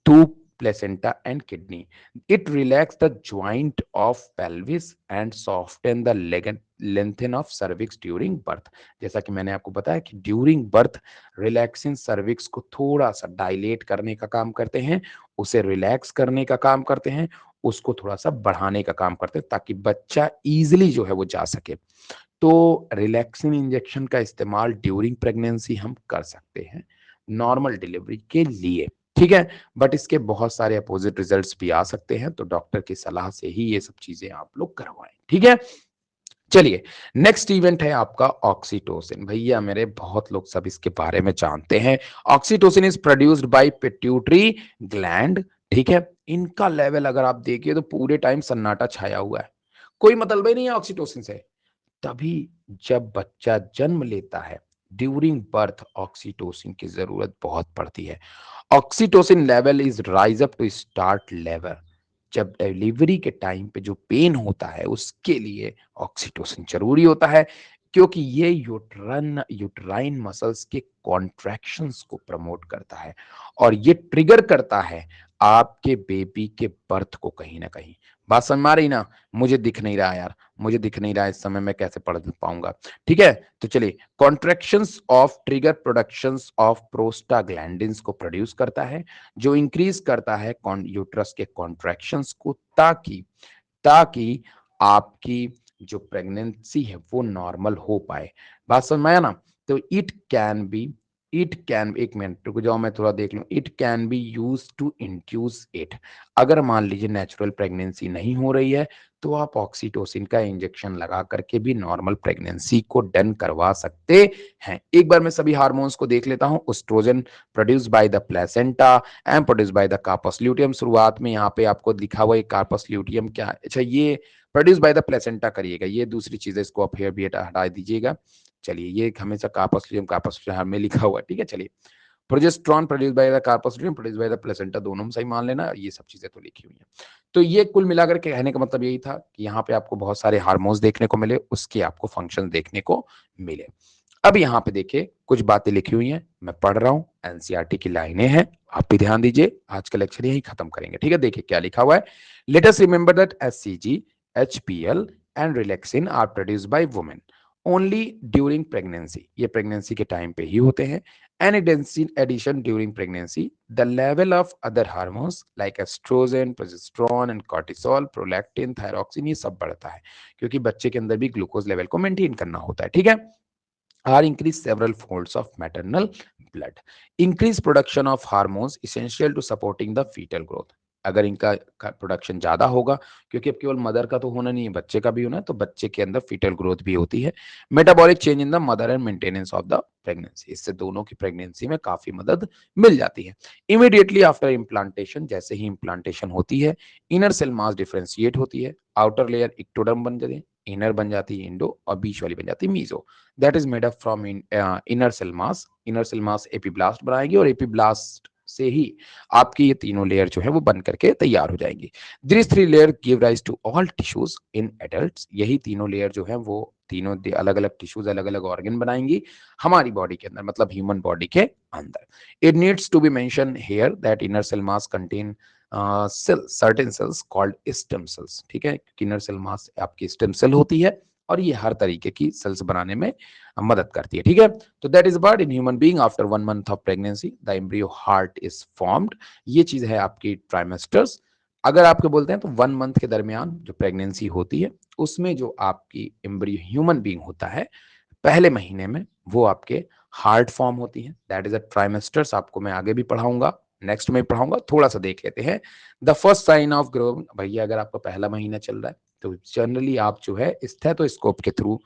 to placenta and kidney. It relax the joint of pelvis and soften the lengthen of cervix during birth. जैसा कि मैंने आपको बताया कि ड्यूरिंग बर्थ रिलैक्सिन सर्विक्स को थोड़ा सा डायलेट करने का काम करते हैं, उसे रिलैक्स करने का काम करते हैं, उसको थोड़ा सा बढ़ाने का काम करते हैं, ताकि बच्चा इजिली जो है वो जा सके। तो रिलैक्सिन इंजेक्शन का इस्तेमाल ड्यूरिंग प्रेगनेंसी हम कर सकते हैं नॉर्मल डिलीवरी के लिए। ठीक है, बट इसके बहुत सारे अपोजिट रिजल्ट्स भी आ सकते हैं, तो डॉक्टर की सलाह से ही ये सब चीजें आप लोग करवाएं। ठीक है, चलिए नेक्स्ट इवेंट है आपका ऑक्सीटोसिन। भैया मेरे बहुत लोग सब इसके बारे में जानते हैं। Oxytocin is produced bye pituitary gland. ठीक है, इनका लेवल अगर आप देखिए तो पूरे टाइम सन्नाटा छाया हुआ है, कोई मतलब ही नहीं है ऑक्सीटोसिन से। तभी जब बच्चा जन्म लेता है, ड्यूरिंग बर्थ ऑक्सीटोसिन की जरूरत बहुत पड़ती है। Oxytocin level is rise up to start labour, जब डिलीवरी के टाइम पे जो पेन होता है उसके लिए ऑक्सीटोसिन जरूरी होता है, क्योंकि ये यूट्राइन मसल्स के कॉन्ट्रैक्शंस को प्रमोट करता है, और ये ट्रिगर करता है आपके बेबी के बर्थ को कहीं ना कहीं। बात समझ में आ रही ना, मुझे दिख नहीं रहा यार, मुझे दिख नहीं रहा इस समय, मैं कैसे पढ़ पाऊंगा। ठीक है, तो चलिए, contractions of trigger productions of prostaglandins को प्रोड्यूस करता है, जो इंक्रीज करता है यूट्रस के कॉन्ट्रैक्शंस को, ताकि ताकि आपकी जो प्रेगनेंसी है वो नॉर्मल हो पाए। बात समझ में आया ना। तो इट कैन, एक मिनट रुक जाओ मैं थोड़ा देख लूं। It can be use to induce it, अगर मान लीजिए नेचुरल प्रेगनेंसी नहीं हो रही है तो आप ऑक्सीटोसिन का इंजेक्शन लगा करके भी नॉर्मल प्रेगनेंसी को डन करवा सकते हैं। एक बार मैं सभी हार्मोन्स को देख लेता हूं। Oestrogen produced by the placenta and produced by the corpus luteum. शुरुआत में यहाँ पे आपको लिखा हुआ है कार्पस ल्यूटियम क्या, अच्छा ये प्रोड्यूस बाय द प्लेसेंटा करिएगा, ये दूसरी चीज है, इसको आप हेयर भी हटा दीजिएगा। चलिए ये हमेशा कार्पस में लिखा हुआ है, ठीक है। चलिए progesterone produce by the corpus luteum produce by the placenta, दोनों में सही मान लेना, ये सब चीजें तो लिखी हुई हैं। तो ये कुल मिलाकर के कहने का मतलब यही था कि यहाँ पे आपको बहुत सारे हार्मोन्स देखने को मिले, उसके आपको फंक्शन देखने को मिले। अब यहाँ पे देखिए कुछ बातें लिखी हुई हैं, मैं पढ़ रहा हूँ, एनसीईआरटी की लाइनें हैं, आप भी ध्यान दीजिए। आज का लेक्चर यही खत्म करेंगे, ठीक है। देखिए क्या लिखा हुआ है। Let us remember that HCG, HPL and relaxin are produced by women only during pregnancy, ये प्रेगनेंसी के टाइम पे ही होते हैं। And in addition during pregnancy the level of other hormones like estrogen, progesterone and cortisol, prolactin, thyroxine ये सब बढ़ता है, क्योंकि बच्चे के अंदर भी ग्लूकोज लेवल को मेंटेन करना होता है, ठीक है। are increased several folds of maternal blood, increased production of hormones essential to supporting the fetal growth। अगर इनका प्रोडक्शन ज्यादा होगा, क्योंकि अब केवल मदर का तो होना नहीं है, बच्चे का भी होना है, तो बच्चे के अंदर फीटल ग्रोथ भी होती है। Metabolic change in the mother and maintenance of the pregnancy, इससे दोनों की प्रेगनेंसी में काफी मदद मिल जाती है। इमीडिएटली आफ्टर इम्प्लांटेशन, जैसे ही इम्प्लांटेशन होती है, इनर सेल मास डिफरेंशिएट होती है, आउटर लेयर इक्टोडर्म बन जाती है, इनर बन जाती है इंडो, और बीच वाली बन जाती है मीजो। That is made up from inner cell mass. Inner cell mass epiblast बनाएगी, और एपीब्लास्ट से ही आपकी ये तीनों लेयर जो है वो बन करके तैयार हो जाएंगी। This three layer give rise to all tissues in adults, यही तीनों लेयर जो है वो तीनों अलग अलग टिश्यूज, अलग अलग ऑर्गन बनाएंगी हमारी बॉडी के अंदर, मतलब ह्यूमन बॉडी के अंदर। It needs to be mention here that inner cell mass contain cell, certain cells called stem cells, ठीक है। इनर सेल मास आपकी स्टेम सेल होती है, और ये हर तरीके की सेल्स बनाने में मदद करती है, ठीक है। तो that is bird in human being after 1 month of pregnancy the embryo heart is formed, ये चीज है आपकी ट्राइमेस्टर्स। अगर आपको बोलते हैं तो 1 month के दरमियान जो प्रेगनेंसी होती है, उसमें जो आपकी एम्ब्रियो ह्यूमन बीइंग होता है, पहले महीने में वो आपके हार्ट फॉर्म होती है, दैट इज अ ट्राइमेस्टर्स। आपको मैं आगे भी पढ़ाऊंगा, नेक्स्ट में पढ़ाऊंगा, थोड़ा सा देख लेते हैं। The first sign of grow, भैया अगर आपका पहला महीना चल रहा है तो जनरली आप जो है स्टेथोस्कोप के थ्रू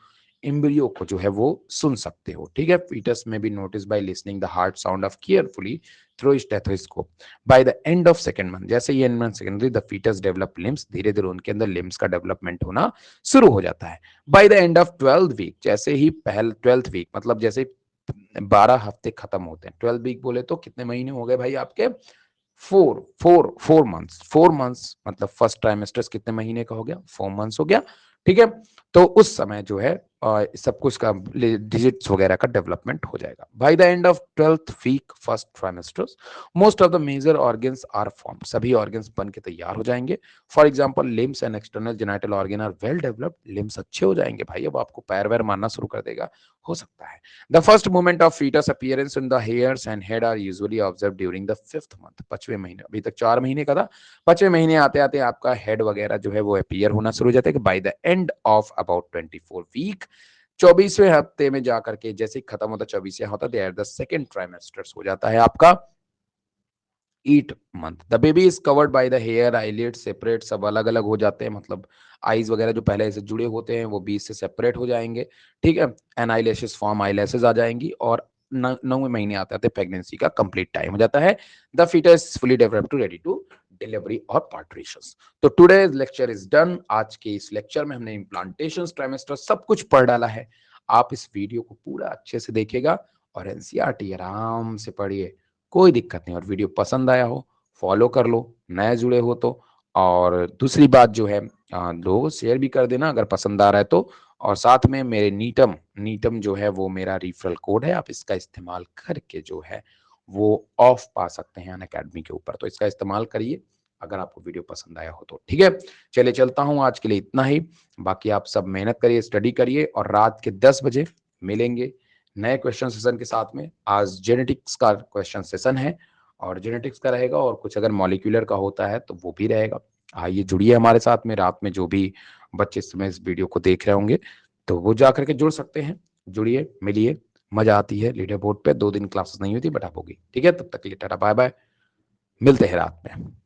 एम्ब्रियो को जो है वो सुन सकते हो, ठीक है। फीटस में भी notice by listening the heart sound of carefully through stethoscope. By the end of second month, जैसे ही and month secondary the foetus develop limbs, धीरे धीरे उनके अंदर लिम्स का डेवलपमेंट होना शुरू हो जाता है। By the end of 12th week, जैसे ही पहल 12th वीक मतलब जैसे 12 हफ्ते खत्म होते हैं, 12 वीक बोले तो कितने महीने हो गए भाई आपके, 4 मंथ्स, 4 मंथ्स मतलब फर्स्ट ट्राइमेस्टर कितने महीने का हो गया, 4 मंथ्स हो गया, ठीक है। तो उस समय जो है सब कुछ का डिजिट्स वगैरह का डेवलपमेंट हो जाएगा। By the end of 12th week first trimester most of the major organs are form, सभी ऑर्गन्स बन के तैयार हो जाएंगे। For example limbs and external genital organ are well developed, limbs अच्छे हो जाएंगे भाई, अब आपको पैर वैर मारना शुरू कर देगा, हो सकता है। The first movement of foetus appearance in the hairs and head are usually observe during the 5th month, 5वें महीने, अभी तक 4 महीने का था, 5वें महीने आते आते आपका हेड वगैरह जो है वो अपीयर होना शुरू हो जाता है। By the end of about 24 week, 24वें हफ्ते में जाकर के जैसे ही खत्म होता, 24वां होता, देयर द सेकंड ट्राइमेस्टर हो जाता है आपका 8 month. The baby is covered by the hair, eyelid separate, सब अलग अलग हो जाते हैं, मतलब आईज वगैरह जो पहले से जुड़े होते हैं वो बीच से सेपरेट हो जाएंगे, ठीक है। एन आईलैशेस फॉर्म, आईलैशेस आ जाएंगी, और 9वें महीने आते आते प्रेगनेंसी का कंप्लीट टाइम हो जाता है। The foetus fully developed to ready to delivery और पार्ट्रिशंस। तो टुडेज लेक्चर इज डन। आज के इस लेक्चर में हमने इम्प्लांटेशन, ट्राइमेस्टर सब कुछ पढ़ डाला है। आप इस वीडियो को पूरा अच्छे से देखिएगा और एनसीईआरटी आराम से पढ़िए, कोई दिक्कत नहीं। और वीडियो पसंद आया हो फॉलो कर लो, नए जुड़े हो तो। और दूसरी बात जो है लोगों शेयर भी कर देना अगर पसंद आ रहा है तो। और साथ में मेरे नीटम नीटम जो है वो मेरा रिफरल कोड है, आप इसका इस्तेमाल करके जो है वो ऑफ पा सकते हैं अनअकैडमी के ऊपर, तो इसका इस्तेमाल करिए अगर आपको वीडियो पसंद आया हो तो, ठीक है। चलिए चलता हूँ, आज के लिए इतना ही। बाकी आप सब मेहनत करिए, स्टडी करिए, और रात के 10 बजे मिलेंगे नए क्वेश्चन सेशन के साथ में। आज जेनेटिक्स का क्वेश्चन सेशन है, और जेनेटिक्स का रहेगा, और कुछ अगर मॉलिक्यूलर का होता है तो वो भी रहेगा। आइए जुड़िए हमारे साथ में, रात में जो भी बच्चे इस समय इस वीडियो को देख रहे होंगे तो वो जा करके जुड़ सकते हैं। जुड़िए, मिलिए, मजा आती है। लीडर बोर्ड पे 2 दिन क्लासेस नहीं होती बट आप होगी, ठीक है। तब तक के लिए टाटा बाय बाय, मिलते हैं रात में।